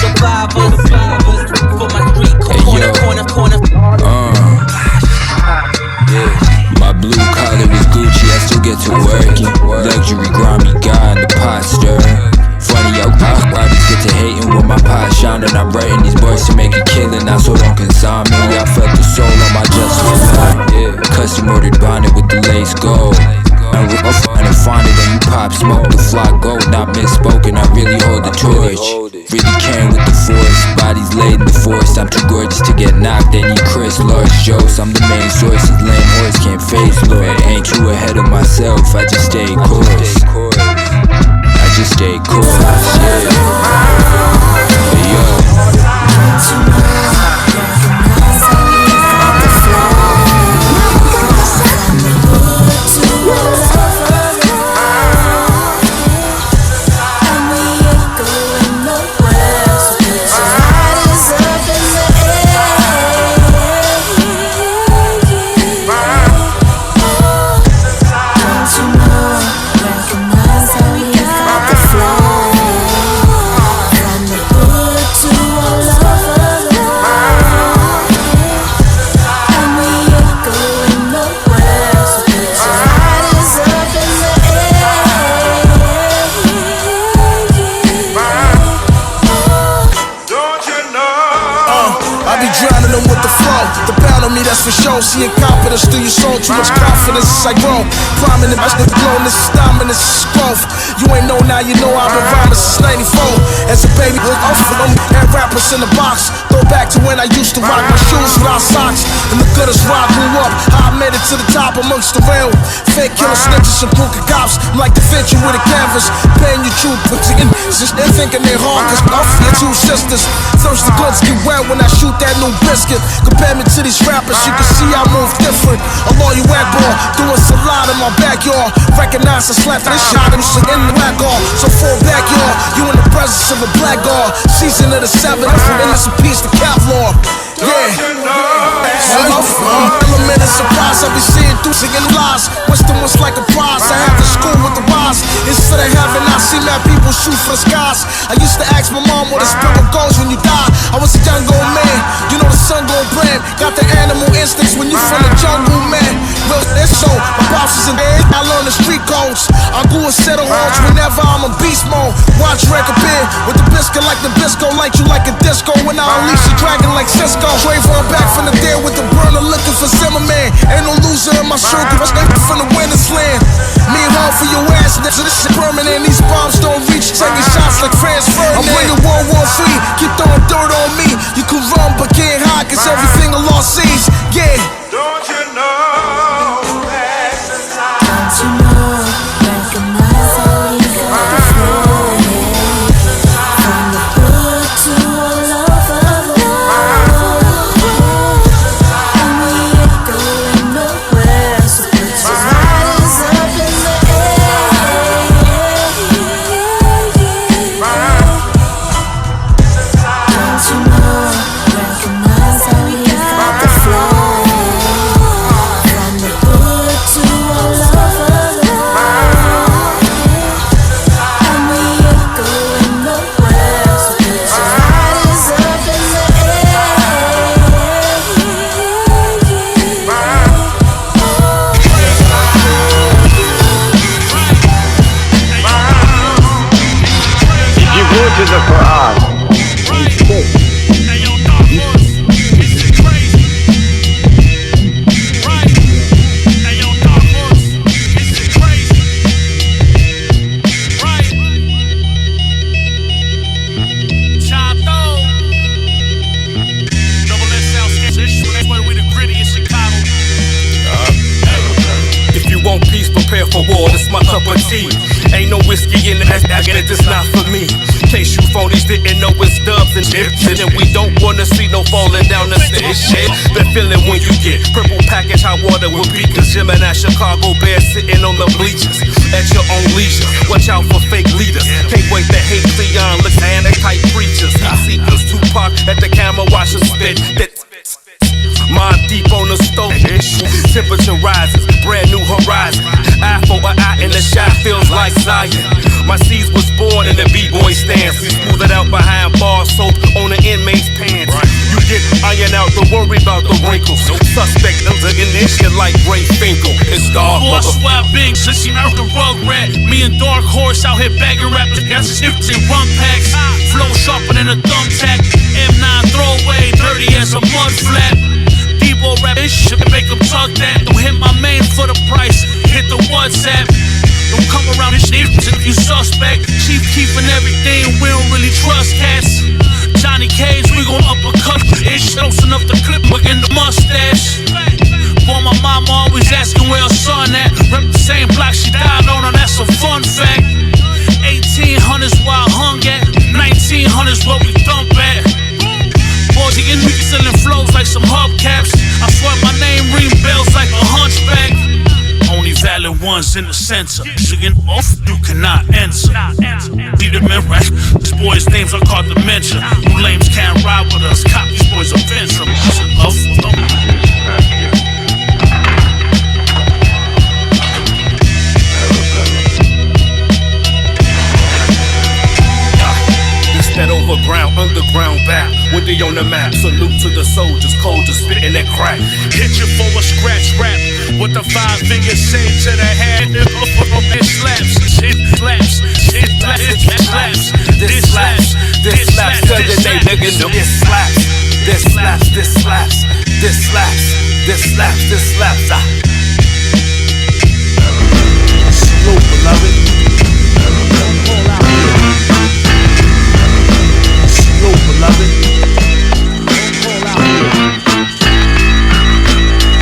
survivors. For my street corner. My blue collar is Gucci, I still get to working. Luxury grimy guy in the pot stirring. Funny how bodies get to hating when my pot shining. I'm writing these boys to make a killing now, so don't consign me. I felt the soul on my justice. Custom ordered bonnet with the lace gold. And find it when you pop smoke. The flock gold, not misspoken. I really hold the torch. Really carrying with the force. Bodies laid in the forest. I'm too gorgeous to get knocked. They need Chris, large jokes. I'm the main source. This lame horse can't face Lord. Ain't too ahead of myself. I just stay course. I just stay course. Yeah. Hey, yo. For sure, seeing confidence through your soul, too much confidence as I grow. Prominent, I still blown, this is dominance, this is growth. You ain't know now, you know I've been rhyming since 94. As a baby, I'm from had rappers in the box. Throw back to when I used to rock my shoes without socks. And the goodest rock grew up, how I made it to the top amongst the real. Fake killer snitches and crooked cops. I'm like the venture with a canvas, paying you true, but they're thinking they hard, cause I'm your 2 sisters. Thirsty goods get wet when I shoot that new biscuit. Compare me to these rappers, you can see I move different. A lawyer whack ball, doing salad in my backyard. Recognize I slapped this shot, I'm in the black guard. So fall back, y'all, you in the presence of a black guard. Season of the 7th, and that's a piece to Kevlar. Yeah. Element of surprise, I be seeing through singing lies. Wisdom was like a prize, I had to school with the wise. Instead of heaven, I see mad people shoot for the skies. I used to ask my mom where the spirit goes when you die. I was a young old man, you know the sun gon' brand. Got the animal instincts when you from the jungle, man. Real it's so, my boss is in there, I learn the street codes. I go and settle horns whenever I'm in beast mode. Watch record bin with the biscuit like the bisco, light you like a disco. When I unleash the dragon like Cisco. Trayvon back from the dead with the burner looking for Zimmerman. Ain't no loser in my circle, I'm from the winner's land. Me and home for your ass, so this is permanent. These bombs don't reach, taking shots like France Ferdinand. I'm bringing World War III, keep throwing dirt on me. You can run but can't hide, cause everything a lost sees. Yeah. Don't you know? Don't you know? for war, that's my cup of tea. Ain't no whiskey in the ass, and it's just not for me. Case you phonies didn't know it's dubs and shit, and we don't wanna see no falling down the stairs shit. The feeling when you get purple package hot water with beakers, Gemini Chicago Bears sitting on the bleachers at your own leisure. Watch out for fake leaders. Can't wait to hate Cleon, look and type preachers. He seekers Tupac at the camera, watch us spit. Mind deep on the stove, temperature rises, brand new horizon. Eye for an eye and the shot feels like Zion. My seeds was born in the B-boy stance. We smooth it out behind bar soap on the inmate's pants. You get iron out, don't worry about the wrinkles. Suspect under in this shit like Ray Finkel. It's dark. Boss swap big, since American rug rat. Me and Dark Horse out here bagging rappers, got snips and run packs. Flow sharper than a thumbtack. M9 throwaway, dirty as a mud flap. Debo rap this shit, make them talk that. Don't hit my main for the price, hit the WhatsApp. Don't come around this shit if you suspect. Chief keeping everything, we don't really trust cats. Johnny Cage, we gon' uppercut. It's close enough to clip in the mustache. Boy, my mama always asking where her son at. Rep the same block she died on, and that's a fun fact. 1800s where I hung at, 1900s where we thump at. Boys, you me selling flows like some hubcaps. I swear my name ring bells like a hunchback. Only valid ones in the center. Chicken off, you cannot enter. See the men right? These boys' names are called dementia. You lames can't ride with us. Cop these boys offensive. Love for them. That overground, underground back, with the on the map. Salute to the soldiers, cold just spitting that crack. Hit you for a scratch rap, with the 5 fingers say to the head. It slaps, it slaps, it slaps, it slaps, this slaps, this slaps, this slaps, this slaps, this slaps, this slaps, this slaps, this slaps, this slaps. Salute, beloved. Beloved.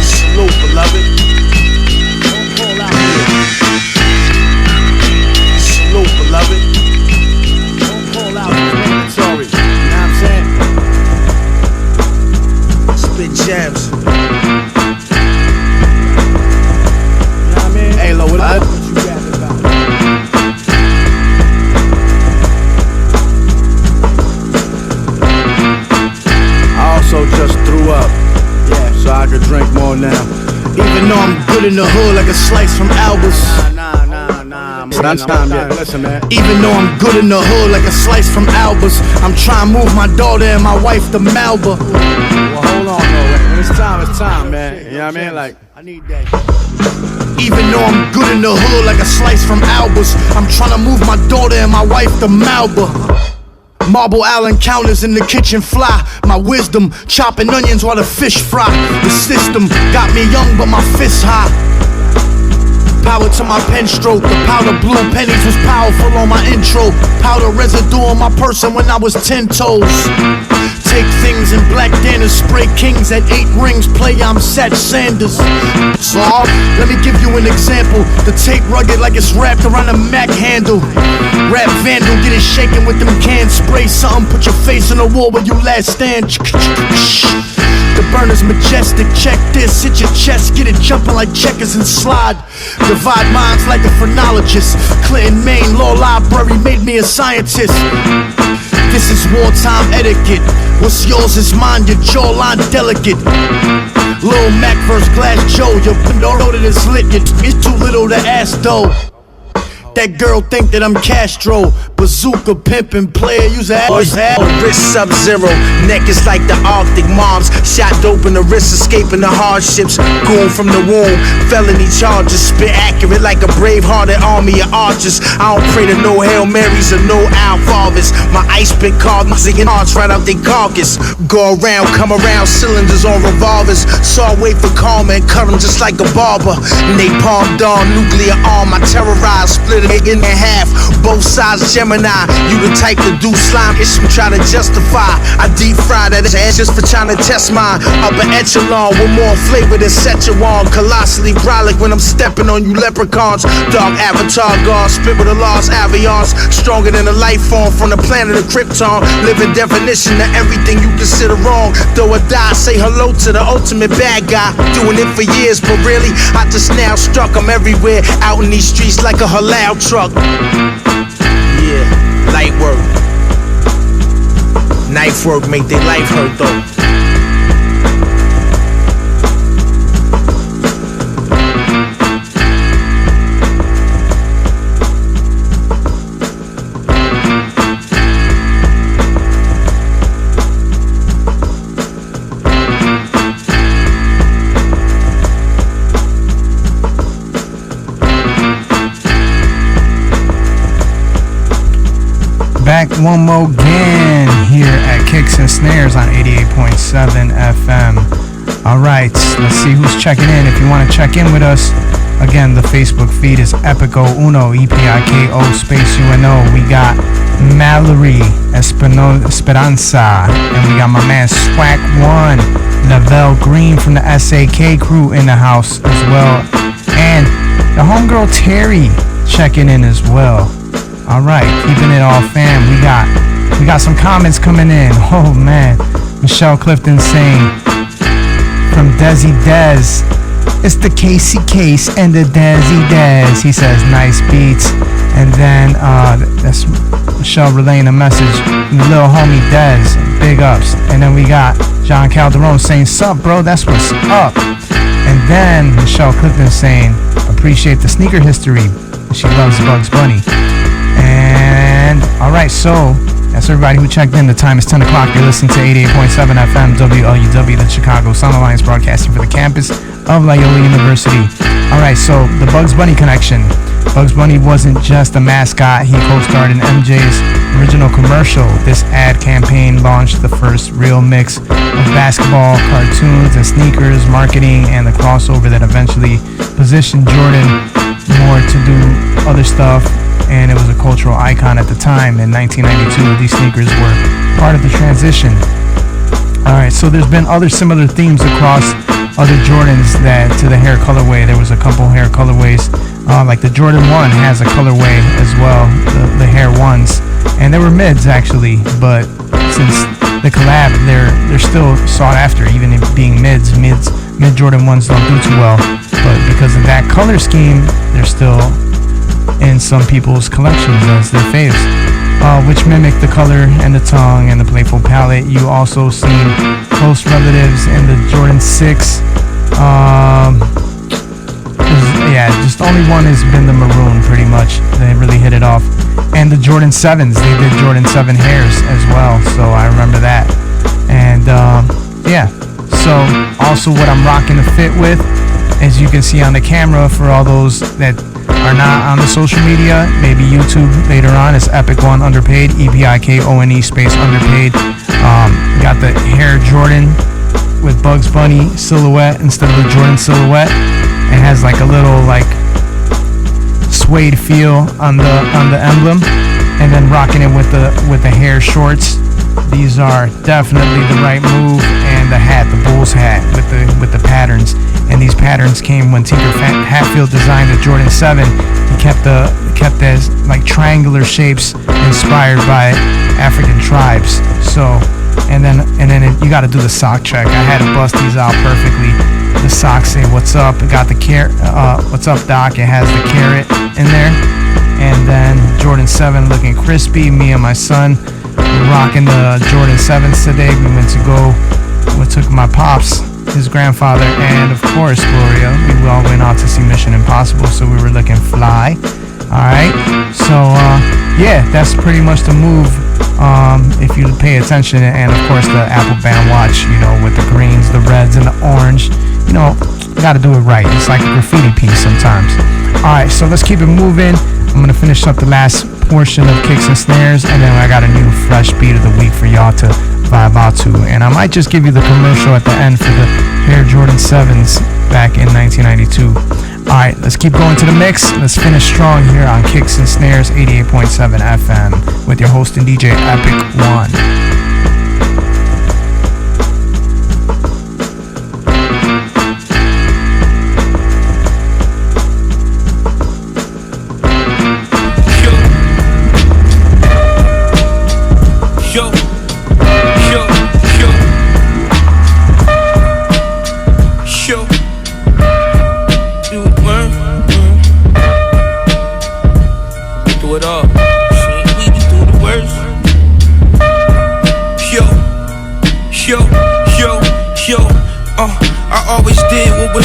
Salute, beloved. Salute, beloved. Sorry, you know what I'm saying? Spit gems. You know what I mean? Hey, Lo, what you rapping about? So just threw up, yeah, so I could drink more now. Even though I'm good in the hood like a slice from Albert's. Nah, listen, man. Even though I'm good in the hood like a slice from Albert's, I'm trying to move my daughter and my wife to Malba. Well, hold on, though. When it's time, man. You know what I mean? Like, I need that. Even though I'm good in the hood like a slice from Albert's, I'm trying to move my daughter and my wife to Malba. Marble Allen counters in the kitchen fly. My wisdom, chopping onions while the fish fry. The system got me young but my fists high. Power to my pen stroke. The powder blue pennies was powerful on my intro. Powder residue on my person when I was 10 toes. Take things in black Dana, spray kings at 8 rings. Play I'm Satch Sanders. So let me give you an example. The tape rugged like it's wrapped around a Mac handle. Rap vandal, get it shaking with them cans. Spray something, put your face in the wall where you last stand. The burner's majestic, check this, hit your chest, get it jumping like checkers and slide. Divide minds like a phrenologist. Clinton, Maine, Law Library made me a scientist. This is wartime etiquette. What's yours is mine, your jawline delicate. Lil Mac vs. Glass Joe, your window that is lit. It's too little to ask though. That girl think that I'm Castro. Bazooka, pimpin', player, use a ass. Wrist sub-zero, neck is like the Arctic. Moms shot dope in the wrist, escaping the hardships. Goon from the womb, felony charges. Spit accurate like a brave-hearted army of archers. I don't pray to no Hail Marys or no Al Fathers. My ice pick called singing hearts right out they carcass. Go around, come around, cylinders on revolvers. Saw wait for karma and cut them just like a barber. Napalm dawn, nuclear arm, I terrorize, split it in half. Both sides Gemini Gemini, you the type to do slime ish and try to justify. I deep fry that ass just for trying to test mine. Upper echelon with more flavor than Szechuan. Colossally brolic when I'm stepping on you leprechauns. Dark avatar guard, spit with a lost avions. Stronger than a life form from the planet of Krypton. Living definition of everything you consider wrong. Though or die, say hello to the ultimate bad guy. Doing it for years, but really, I just now struck. I'm everywhere, out in these streets like a halal truck. Yeah, light work. Knife work make their life hurt though. Back one more again here at Kicks and Snares on 88.7 FM. Alright, let's see who's checking in. If you want to check in with us, again, the Facebook feed is Epico Uno, EPIKO space UNO. We got Mallory Esperanza, and we got my man Swag One, Lavelle Green from the SAK crew in the house as well. And the homegirl Terry checking in as well. Alright, keeping it all fam. We got some comments coming in. Oh man. Michelle Clifton saying from Desi Dez, it's the Casey Case and the Desi Dez. He says nice beats. And then that's Michelle relaying a message from the little homie Dez. Big ups. And then we got John Calderon saying sup bro, that's what's up. And then Michelle Clifton saying appreciate the sneaker history. She loves Bugs Bunny. And alright, so that's everybody who checked in. The time is 10 o'clock. You're listening to 88.7 FM WLUW, the Chicago Sound Alliance, broadcasting for the campus of Loyola University. Alright, so the Bugs Bunny connection. Bugs Bunny wasn't just a mascot. He co-starred in MJ's original commercial. This ad campaign launched the first real mix of basketball, cartoons, and sneakers marketing, and the crossover that eventually positioned Jordan more to do other stuff. And it was a cultural icon at the time. In 1992, these sneakers were part of the transition. Alright, so there's been other similar themes across other Jordans that to the Hare colorway. There was a couple Hare colorways. Like the Jordan 1 has a colorway as well, the Hare 1s. And they were mids actually, but since the collab, they're still sought after, even being mids. Mid Jordan 1s don't do too well. But because of that color scheme, they're still in some people's collections as their faves, which mimic the color and the tongue and the playful palette. You also seen close relatives in the Jordan 6. Just only one has been the maroon pretty much. They really hit it off. And the Jordan 7s, they did Jordan 7 Hares as well, so I remember that. And so also what I'm rocking the fit with, as you can see on the camera, for all those that are not on the social media, maybe YouTube later on, is Epic One Underpaid, EPIKONE space Underpaid. Got the Hare Jordan with Bugs Bunny silhouette instead of the Jordan silhouette. It has like a little like suede feel on the emblem, and then rocking it with the Hare shorts. These are definitely the right move. And the hat, the Bulls hat with the patterns. And these patterns came when Tinker Hatfield designed the Jordan 7. He kept as like triangular shapes inspired by African tribes. So, and then you got to do the sock check. I had to bust these out perfectly. The socks say "What's up?" It got the "What's up, Doc?" It has the carrot in there. And then Jordan 7 looking crispy. Me and my son were rocking the Jordan 7s today. We took my pops, his grandfather, and of course Gloria. We all went out to see Mission Impossible, so we were looking fly. Alright, so that's pretty much the move. If you pay attention, and of course the Apple Band watch, with the greens, the reds, and the orange, you gotta do it right. It's like a graffiti piece sometimes. Alright, so let's keep it moving. I'm gonna finish up the last portion of Kicks and Snares, and then I got a new fresh beat of the week for y'all to vibe out to. And I might just give you the commercial at the end for the Hare Jordan 7s back in 1992. Alright, let's keep going to the mix. Let's finish strong here on Kicks and Snares 88.7 FM with your host and DJ Epic One.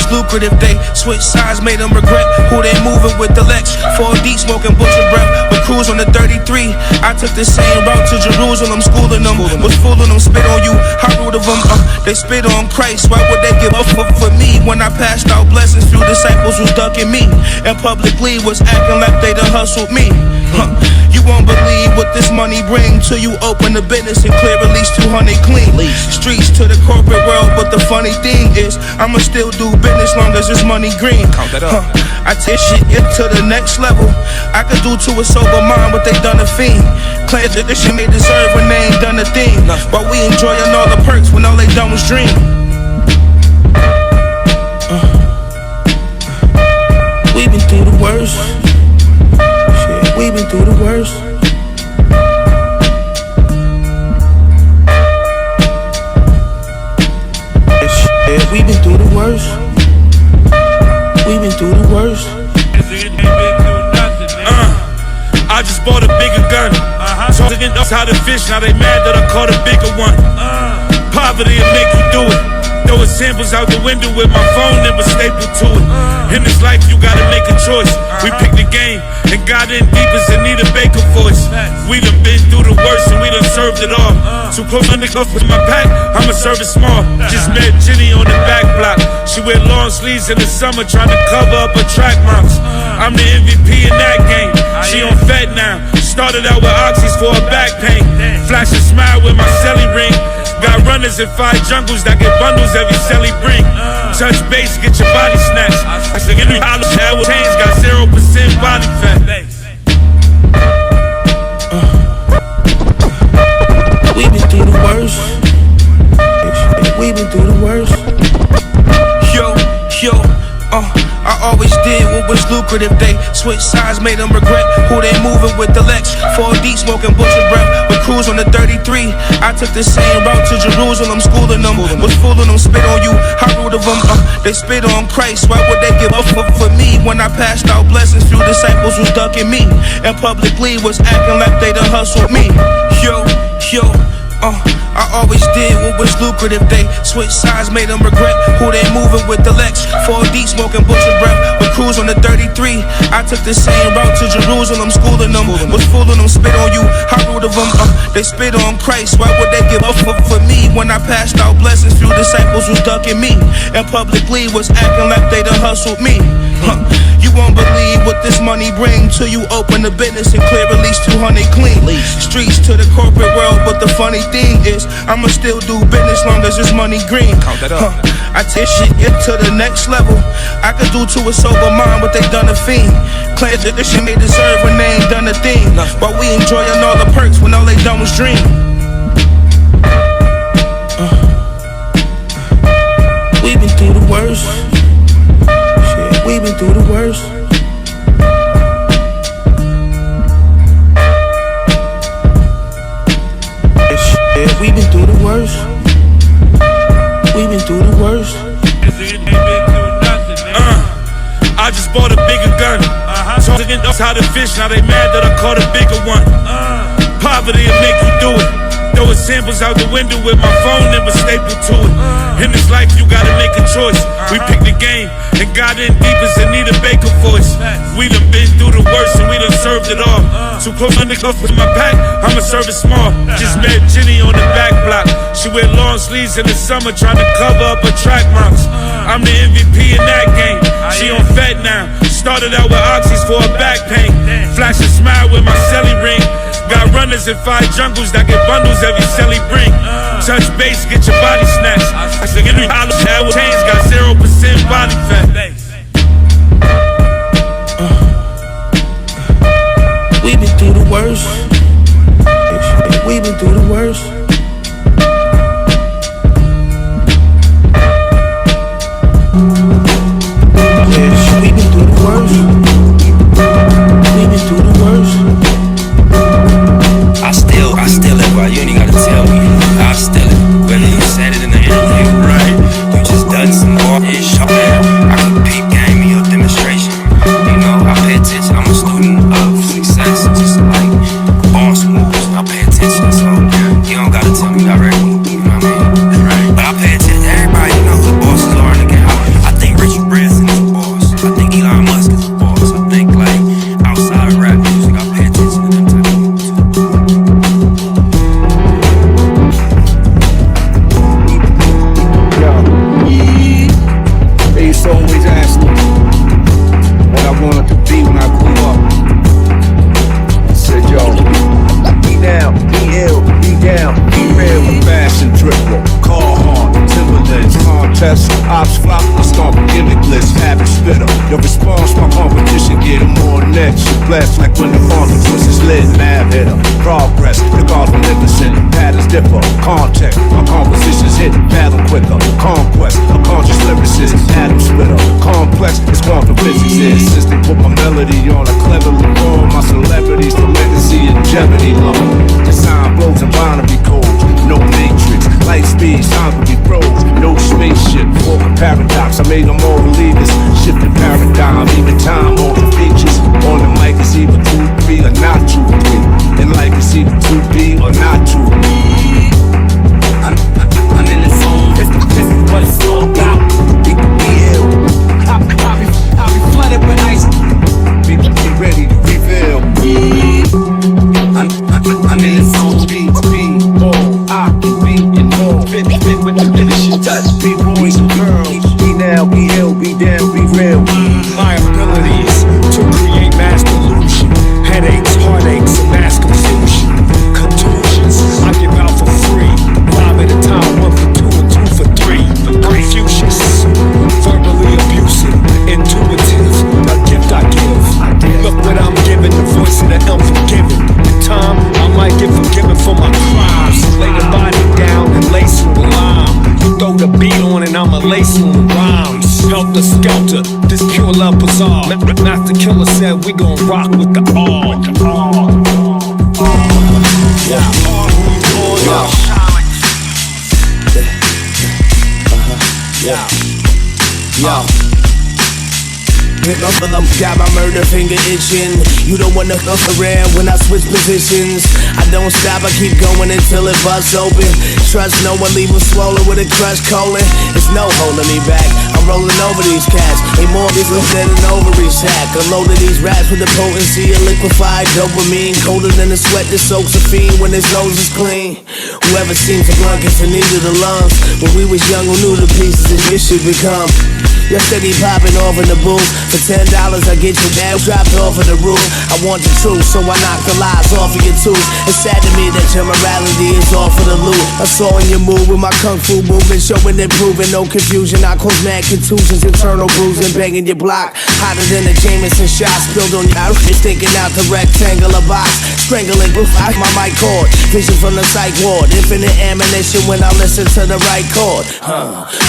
Lucrative, they switch sides, made them regret who they moving with. The Lex 4 deep, smoking butcher breath with crews on the 33. I took the same route to Jerusalem, schooling them, was fooling them, spit on you. How rude of them, they spit on Christ. Why would they give up for me when I passed out blessings? Few disciples was ducking me and publicly was acting like they done hustled me. You won't believe what this money bring till you open the business and clear at least 200 clean. Streets to the corporate world, but the funny thing is I'ma still do business long as this money green. Count that up. I take shit to the next level. I could do to a sober mind what they done a fiend. Claim that this shit may deserve when they ain't done a thing. While we enjoying all the perks when all they done was dream. We been through the worst. Shit, we been through the worst. Shit, we been through the worst. We been through the worst. I just bought a bigger gun. Talking us how to fish, now they mad that I caught a bigger one. Poverty will make you do it. Throwing samples out the window with my phone, never stapled to it. In this life, you gotta make a choice. We picked the game and got in deep as Anita Baker voice. We done been through the worst and we done served it all. Too close undercuff with my pack, I'ma serve it small. Just met Jenny on the back block. She wear long sleeves in the summer, trying to cover up her track marks. I'm the MVP in that game. She on Fed now. Started out with oxys for her back pain. Flash a smile with my celly ring. Got runners in 5 jungles that get bundles every celly bring. Touch base, get your body snatched. I said, every hollow chains got 0% body fat. We been through the worst. We been through the worst. Yo, I always did what was lucrative. They switch sides, made them regret who they moving with. The Lex 4 deep, smoking butcher breath with crews on the 33. I took the same route to Jerusalem, schooling them, was fooling them, spit on you. How rude of them, they spit on Christ. Why would they give up for me when I passed out blessings? Few disciples was ducking me and publicly was acting like they done hustled me. Yo, I always did what was lucrative. They switch sides, made them regret who they moving with. The Lex 4 deep, smoking butcher breath with crews on the 33. I took the same route to Jerusalem, schooling them, was fooling them, spit on you. How rude of them, they spit on Christ. Why would they give up for me when I passed out blessings? Few disciples was ducking me and publicly was acting like they done hustled me. You won't believe what this money bring till you open the business and clear at least 200 clean. Streets to the corporate world, but the funny thing is I'ma still do business long as this money green. Count that up. I take shit to the next level. I could do to a sober mind what they done a fiend. Claim that this shit may deserve when they ain't done a thing. While we enjoying all the perks when all they done was dream. We been through the worst. Shit, we been through the worst. Shit, we been through the worst. We been through the worst. I just bought a bigger gun. Talking us how to fish, now they mad that I caught a bigger one. Poverty will make you do it. Throwing samples out the window with my phone, never stapled to it. In this life, you gotta make a choice. We picked the game and got in deep as Anita Baker voice. We done been through the worst and we done served it all. Too close undercuff with my pack, I'ma serve it small. Just met Jenny on the back block. She wear long sleeves in the summer, trying to cover up her track marks. I'm the MVP in that game. She on Fed now. Started out with oxys for her back pain. Flash a smile with my celly ring. Got runners in 5 jungles that get bundles every celly bring. Touch base, get your body snatched. I said, every hollow chains got 0% body fat. we've been through the worst. We've been through the worst. Yeah, we've been through the worst. We've been through the worst. I still it, bro. You ain't gotta tell me. I still it. Whether you said it in the interview, right? You just done some more ish. I can peep game in your demonstration. You know, I pay attention. I'm a student of success. Just like boss moves. I pay attention. So you don't gotta tell me directly. You know what I mean? Right. But I pay attention. Everybody knows who the bosses are in the game. I think Richard Branson is a boss. I think Elon Musk is a boss. I think like outside of rap music, I pay attention to them type of people. They used to always ask me what I wanted to be when I grew up. I said, yo, be down, be ill, be down, be real, fashion triple, car horn, Timberlands, contest, ops flop, I stomp a gimmick list, habit spitter. Your response, my competition, get them more next. You blast like when the funk is lit, nav hitter, progress, the God's magnificent, patterns differ, context, my compositions hit, fathom quicker, conquest, a conscious lyricist, atom splitter, complex, it's quantum physics, since they put my melody on a clever form, my celebrities, the legacy and jeopardy low, design blows and binary codes, no matrix, light speed, time to be froze, no spaceship, walking paradox, I made them all believers, shifting paradigm, even time over features, on the mic it's either 2-3 or not 2-3, in life it's either 2B or not 2B. I'm in the zone, this is what it's all about, be ill, I'll be flooded with ice, be ready to reveal, I'm in the zone, be all, I can be in more, fit with the finishing touch, be boys and girls, be now, be ill, be down, be real. My abilities to create mass delusion, headaches, heartaches, and mass confusion, contusions, I give out for free, 5 at a time, 1 for 2 and 2 for 3, Confucius, verbally abusive, intuitive, a gift I give, look what I'm giving, the voice of the unforgiven, in time, I might get forgiven for my crimes, lay the body down and lace it with lime, you throw the beat on and I'ma lace it with rhymes, helter skelter, this pure love bizarre, Master Killer said we gon' rock with the all, Got my murder finger itching. You don't wanna fuck around when I switch positions. I don't stop, I keep going until it busts open. Trust no one, leave them swollen with a crushed colon. It's no holding me back. I'm rolling over these cats. Ain't more these than an ovary sack. Unloading these raps with the potency of liquefied dopamine. Colder than the sweat that soaks a fiend when his nose is clean. Whoever seems to blunt gets in need of the lungs. When we was young, who knew the pieces that this should become? You're steady popping off in the booth. For $10 I get your damn dropped off of the roof. I want the truth, so I knock the lies off of your tooth. It's sad to me that your morality is off of the loot. I saw in your mood with my kung fu movement, showing and proving no confusion. I cause mad contusions, internal bruising, banging your block. Hotter than a Jameson shot spilled on your outfit, sticking out the rectangular box. Strangling roof out my mic cord. Vision from the psych ward. Infinite ammunition when I listen to the right chord.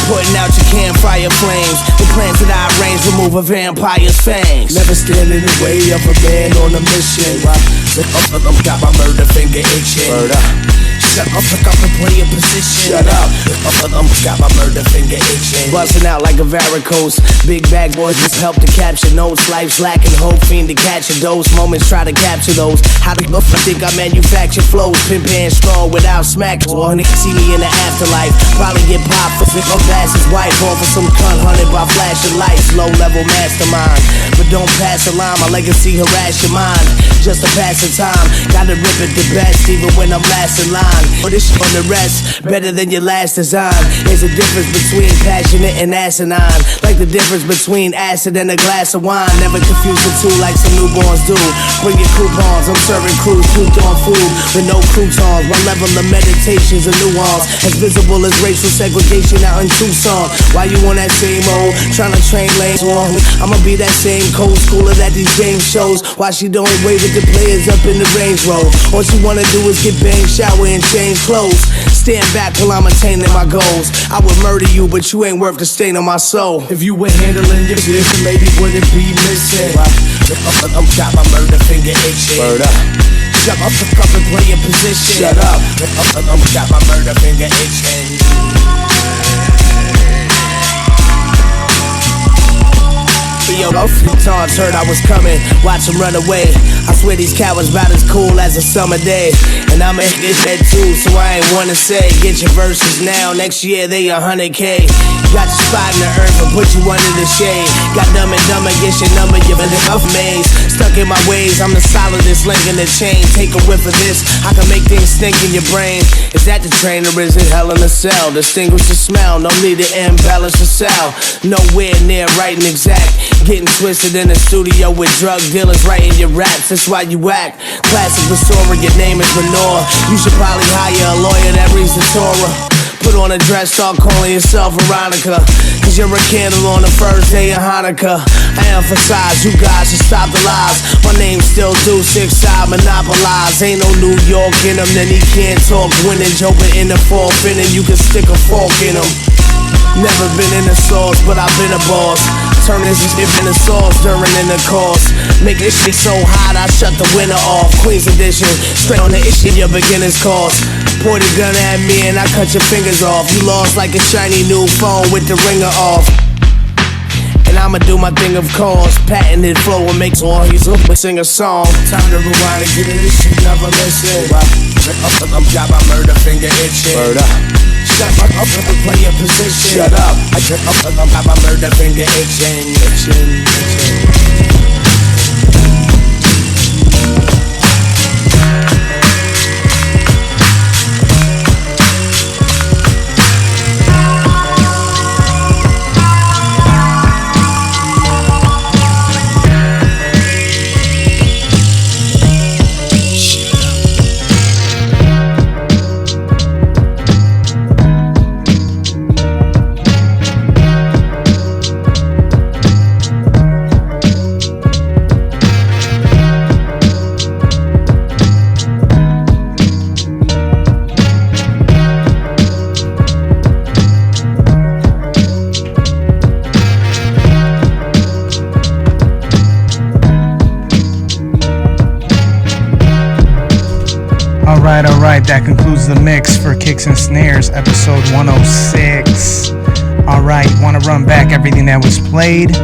Putting out your campfire flames. The plans that I arrange remove a vampire's fangs. Never stand in the way of a man on a mission. Got my murder finger itching. Shut up, pick up and play a position. Shut up. Got my murder finger itching. Busting out like a varicose. Big bag boys just help to capture notes. Life's lacking hope, fiend to catch a dose. Moments try to capture those. How the fuck I think I manufacture flows? Pimp and strong without smacks. Well, nigga see me in the afterlife. Probably get popped for up past his wife. Or for some cunt hunted by flashing lights. Low level mastermind. But don't pass the line. My legacy harass your mind. Just a passing time. Gotta rip it the best even when I'm last in line. But this shit on the rest, better than your last design. There's a difference between passionate and asinine. Like the difference between acid and a glass of wine. Never confuse the two like some newborns do. Bring your coupons, I'm serving crews, cooked on food with no croutons. My level of meditation's a nuance, as visible as racial segregation out in Tucson. Why you on that same old, trying to train lanes on? I'ma be that same cold schooler that these game shows. Why she don't wave with the players up in the Range Rover. All you wanna do is get banged, shower, and change clothes. Stand back while I'm attaining my goals. I would murder you, but you ain't worth the stain on my soul. If you were handling your business, maybe wouldn't be missing. I'm got my murder finger itching. Word up. Shut up, fuck up and play your position. Shut up. I'm got my murder finger itching. Yo, a few times heard I was coming, watch them run away. I swear these cowards about as cool as a summer day. And I'ma hit this head too, so I ain't wanna say. Get your verses now, next year they 100K. Got your spot in the earth and put you under the shade. Got dumb and dumber, get your number, you're in a maze. Stuck in my ways, I'm the solidest link in the chain. Take a whiff of this, I can make things stink in your brain. Is that the train or is it hell in a cell? Distinguish the smell, no need to embellish the cell. Nowhere near right and exact. Getting twisted in the studio with drug dealers writing your raps, that's why you act. Classic Basora, your name is Manor. You should probably hire a lawyer that reads the Torah. Put on a dress, start calling yourself Veronica, cause you're a candle on the first day of Hanukkah. I emphasize, you guys should stop the lies. My name's still do 6-side monopolize. Ain't no New York in him, then he can't talk. Winning, jumping in the fourth inning, you can stick a fork in him. Never been in the sauce, but I've been a boss. Turn this shit into sauce during intercourse. Make this shit so hot, I shut the winter off. Queen's edition, straight on the issue your beginner's course. Point a gun at me and I cut your fingers off. You lost like a shiny new phone with the ringer off. And I'ma do my thing of course. Patented flow and makes all he's up and sing a song. Time to rewind and get in this shit, never listen. I'm got my murder finger itching. Word up. Shut up and play your position. Shut up. I'm got my murder finger itching, itching, itching. Alright, that concludes the mix for Kicks and Snares, episode 106. Alright, want to run back everything that was played.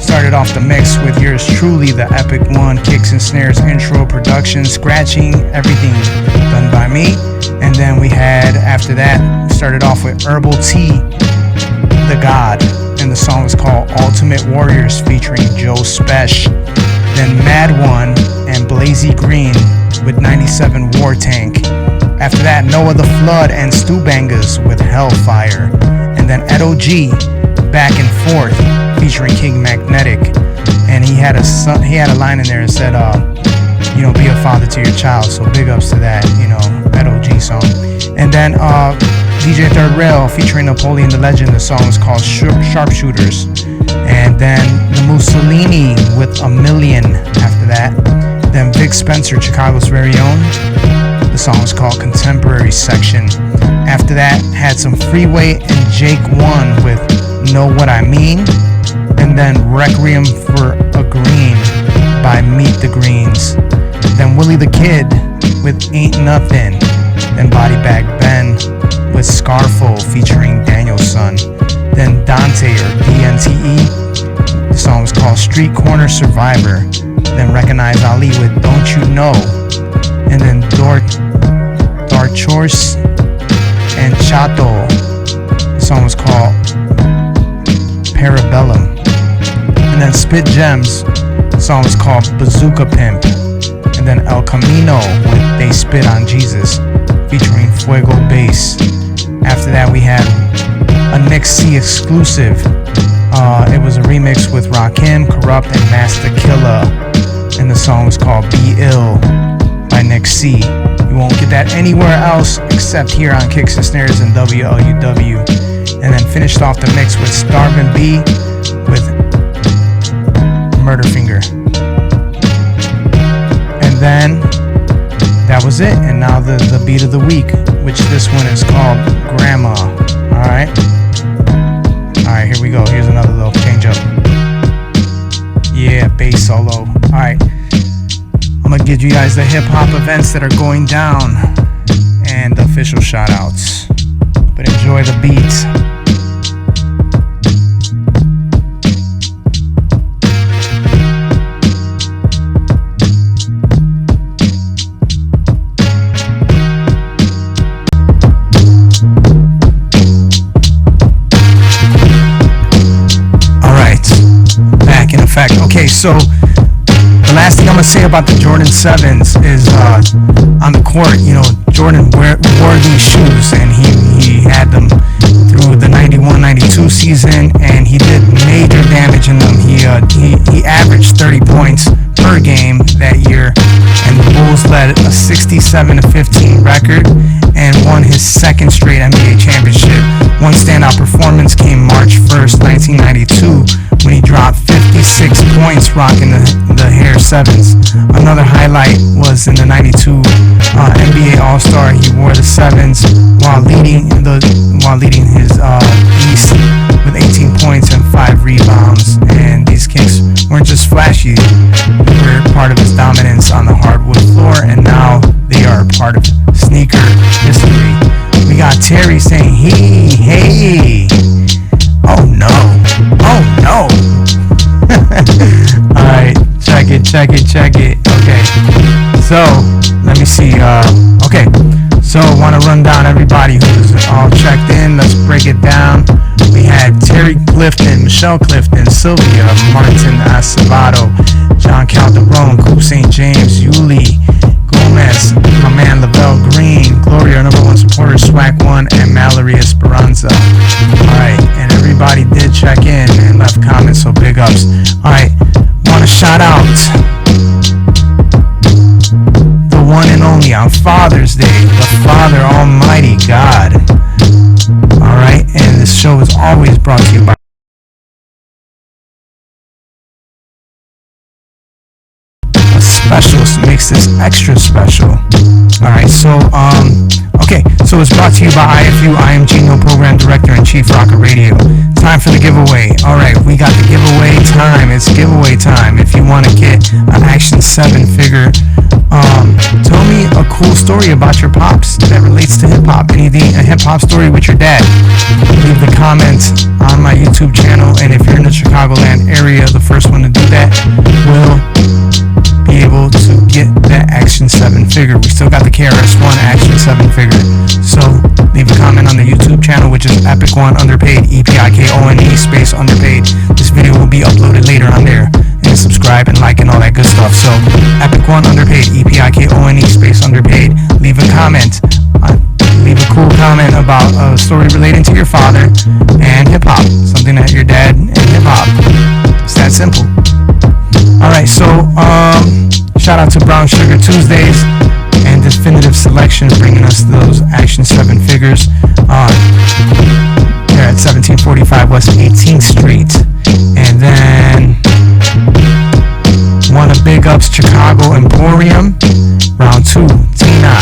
Started off the mix with yours truly, the epic one, Kicks and Snares intro, production, scratching, everything done by me. And then we had, after that, started off with Herbal Tea, The God, and the song was called Ultimate Warriors featuring Joe Spesh. Then Mad One and Blazy Green with 97 War Tank. After that, Noah the Flood and Stu Bangas with Hellfire. And then Edo G, Back and Forth, featuring King Magnetic. And he had a line in there that said, be a father to your child. So big ups to that, Edo G song. And then DJ Third Rail featuring Napoleon the Legend. The song is called Sharpshooters. And then the Mussolini with A Million after that. Then Vic Spencer, Chicago's very own. The song was called Contemporary Section. After that, had some Freeway and Jake One with Know What I Mean. And then Requiem for a Green by Meet the Greens. Then Willie the Kid with Ain't Nothing. Then Body Bag Ben with Scarfo featuring Danielson. Then Dante or DNTE. The song was called Street Corner Survivor. Then Recognize Ali with Don't You Know. And then Darchors and Chato. The song was called Parabellum. And then Spit Gems. The song was called Bazooka Pimp. And then El Camino with They Spit on Jesus featuring Fuego Bass. After that we had a Nick C exclusive. It was a remix with Rakim, Corrupt, and Master Killa. And the song was called Be Ill by Nick C. You won't get that anywhere else except here on Kicks and Snares and WLUW. And then finished off the mix with Starvin' B with Murder Finger. And was it. And now the beat of the week, which this one is called Grandma. Alright, here we go. Here's another little change up. Yeah, bass solo. Alright, I'm gonna give you guys the hip-hop events that are going down and the official shout-outs. But enjoy the beats. Okay, so the last thing I'm gonna say about the Jordan 7s is on the court, you know, Jordan wore these shoes and he had them through the 91-92 season, and he did major damage in them. He averaged 30 points per game that year, and the Bulls led a 67-15 record and won his second straight NBA championship. One standout performance came March 1st, 1992, when he dropped 56 points rocking the Hare 7s. Another highlight was in the 92 NBA All-Star. He wore the 7s while leading his East with 18 points and 5 rebounds. And these kicks weren't just flashy, they were part of his dominance on the hardwood floor, and now they are part of sneaker history. We got Terry saying, hey, oh no. Alright, check it. Okay, so let me see. Okay, so want to run down everybody who's all checked in. Let's break it down. We had Terry Clifton, Michelle Clifton, Sylvia, Martin Acevedo, John Calderon, Coop St. James, Yuli Gomez, my man Lavelle Green, Gloria, number one supporter, Swag One, and Mallory Esperanza. Alright, and everybody did check in and left comments, so big ups. Alright, want to shout out the one and only on Father's Day, the Father Almighty God. Alright, and this show is always brought to you by a specialist, makes this extra special. Alright, so so it's brought to you by IFU IMG, no program director and ChiefRocka Radio. Time for the giveaway. Alright, we got the giveaway time. It's giveaway time. If you want to get an Action 7 figure, tell me a cool story about your pops that relates to hip-hop. Anything, a hip-hop story with your dad. Leave the comments on my YouTube channel, and if you're in the Chicagoland area, the first one to do that will be able to get that Action 7 figure. We still got the KRS-One Action 7 figure. So leave a comment on the YouTube channel, which is Epic One Underpaid, EPIKONE space Underpaid. This video will be uploaded later on there. And subscribe and like and all that good stuff. So Epic One Underpaid, EPIKONE space Underpaid. Leave a comment. Leave a cool comment about a story relating to your father and hip-hop. Something that your dad and hip-hop. It's that simple. Alright, so shout out to Brown Sugar Tuesdays and Definitive Selections bringing us those Action 7 figures. They're at 1745 West 18th Street. And then one of Big Ups Chicago Emporium. Round 2, Tina,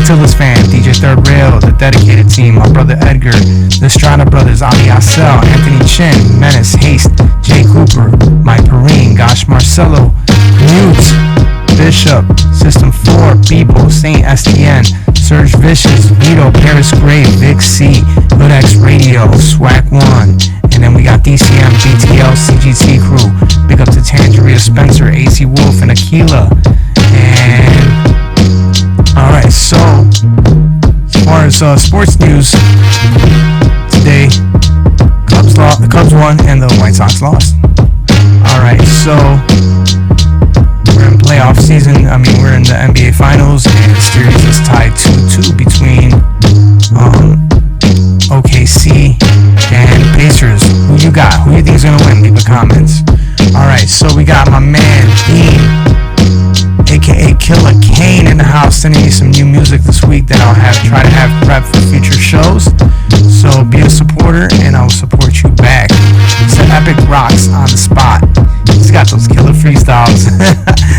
Tillis Fan, DJ Third Rail, The Dedicated Team, my brother Edgar, The Strata Brothers, Ali Assel, Anthony Chin, Menace, Haste, Jay Cooper, Mike Perrine, Gosh Marcello, Mute, Bishop, System 4, Bebo, Saint Estienne, Serge Vicious, Vito, Paris Gray, Vic C, Hood X Radio, Swag One, and then we got DCM, BTL, CGT Crew, big up to Tangeria, Spencer, AC Wolf, and Aquila. And alright, so as far as sports news today, the Cubs won and the White Sox lost. Alright, so we're in playoff season. I mean, we're in the NBA Finals, and the series is tied 2-2 between OKC and Pacers. Who you got? Who you think is gonna win? Leave the comments. Alright, so we got my man Dean, aka Killer Kane, in the house, sending me some new music this week that I'll try to have prep for future shows. So be a supporter and I'll support you back. It's an Epic Rocks on the spot. He's got those killer freestyles.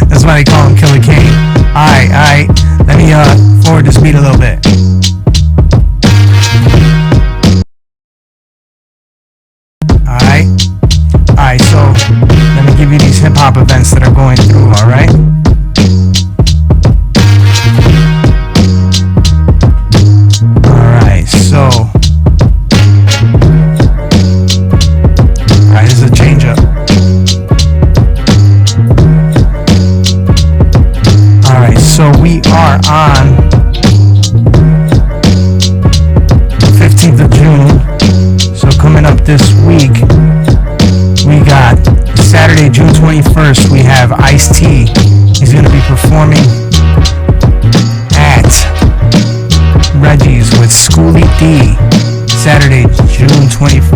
That's why they call him Killer Kane. Alright. Let me this beat a little bit. Alright, so let me give you these hip-hop events that are going through, alright? Alright, so this is a change-up. Alright, so we are on the 15th of June. So coming up this week, we got Saturday, June 21st, we have Ice-T. He's going to be performing at Reggie's with Schoolie D. Saturday, June 21st.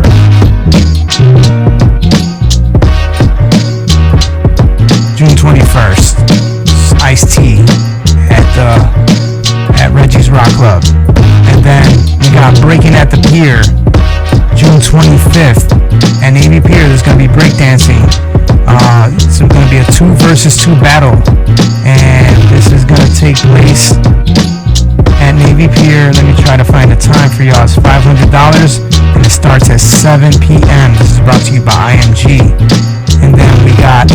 June 21st, Ice-T at Reggie's Rock Club. And then we got Breaking at the Pier, June 25th. At Navy Pier, there's going to be breakdancing. It's going to be a 2 versus 2 battle. And this is going to take place at Navy Pier. Let me try to find a time for y'all. It's $500 and it starts at 7 p.m. This is brought to you by IMG. And then we got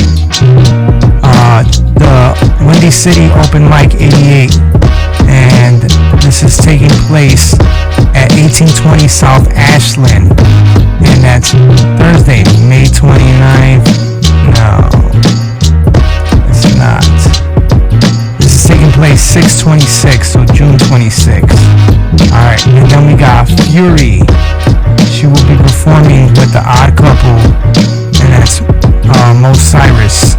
the Windy City Open Mic 88. And this is taking place at 1820 South Ashland. And that's Thursday, May 29th. No, it's not. This is taking place 6/26, so June 26th. Alright, and then we got Fury. She will be performing with the Odd Couple, and that's Mo Cyrus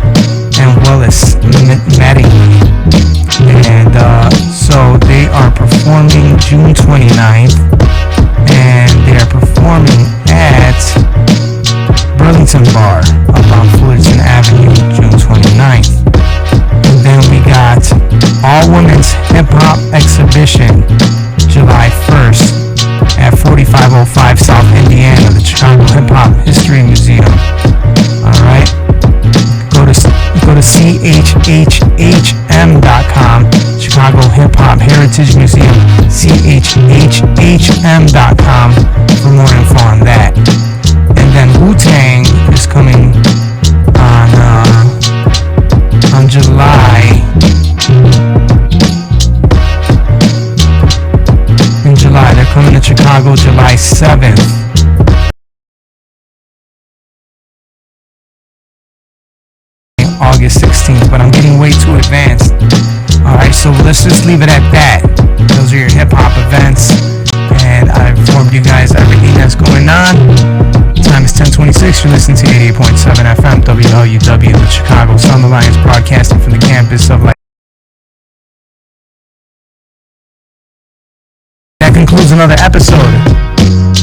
and Willis Mattingly. And so they are performing June 29th, and they are performing at Burlington Bar up on Fullerton Avenue, June 29th. And then we got All Women's Hip Hop Exhibition, July 1st at 4505 South Indiana, the Chicago Hip Hop History Museum. Alright, go to chhhm.com, Chicago Hip Hop Heritage Museum, chhhm.com for more info on that. And then Wu-Tang is coming on July. In July, they're coming to Chicago July 7th. August 16th, but I'm getting way too advanced. Alright, so let's just leave it at that. Those are your hip-hop events, and I've informed you guys everything that's going on. Time is 10:26. You're listening to 88.7 FM WLUW, the Chicago Sound Alliance, broadcasting from the campus of Light. That concludes another episode.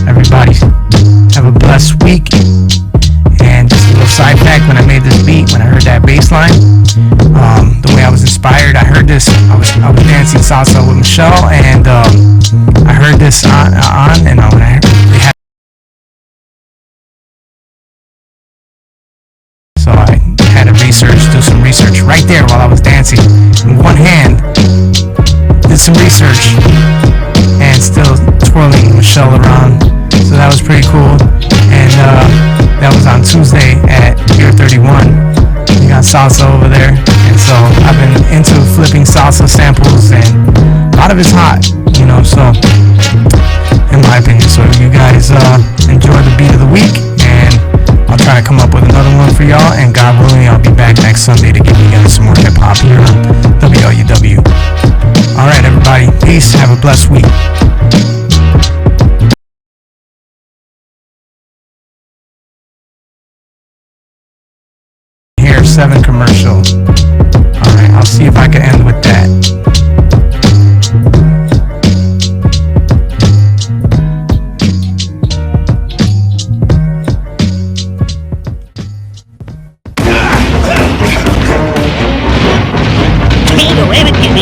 Everybody, have a blessed week. And just a little side fact, when I made this beat, when I heard that bass line, the way I was inspired, I heard this, I was dancing salsa with Michelle, and I heard this on and when I heard, they had, so I had to do some research right there while I was dancing. In one hand, did some research, and still twirling Michelle around, so that was pretty cool. And that was on Tuesday at Pier 31. We got salsa over there, and so I've been into flipping salsa samples, and a lot of it's hot, you know, so in my opinion. So you guys enjoy the beat of the week, and I'll try to come up with another one for y'all, and God willing, I'll be back next Sunday to give you guys some more hip-hop here on WLUW. Alright everybody, peace, have a blessed week. Hare 7 commercial. Alright, I'll see if I can end with that.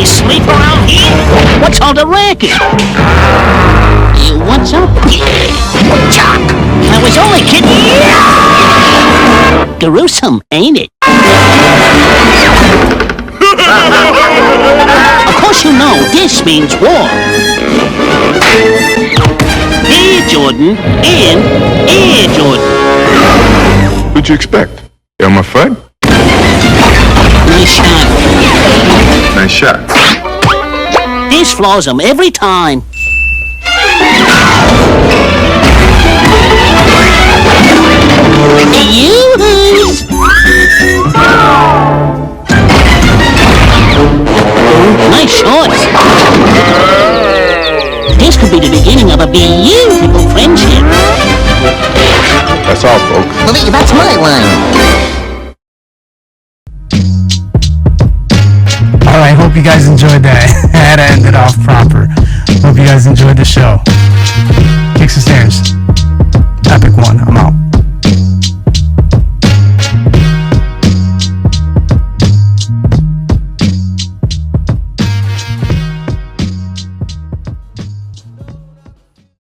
Sleep around here? What's on the racket? What's up? Chuck! I was only kidding. Gruesome, ain't it? Of course course you know this means war. Air Jordan and Air Jordan. What'd you expect? Elmer Fudd? Nice shot. Nice shot. This floors him every time. Yoo-hoos! Nice shorts. This could be the beginning of a beautiful friendship. That's all, folks. Well, that's my line. Alright, hope you guys enjoyed that. Had to end it off proper. Hope you guys enjoyed the show. Kicks and Snares. Epic one. I'm out.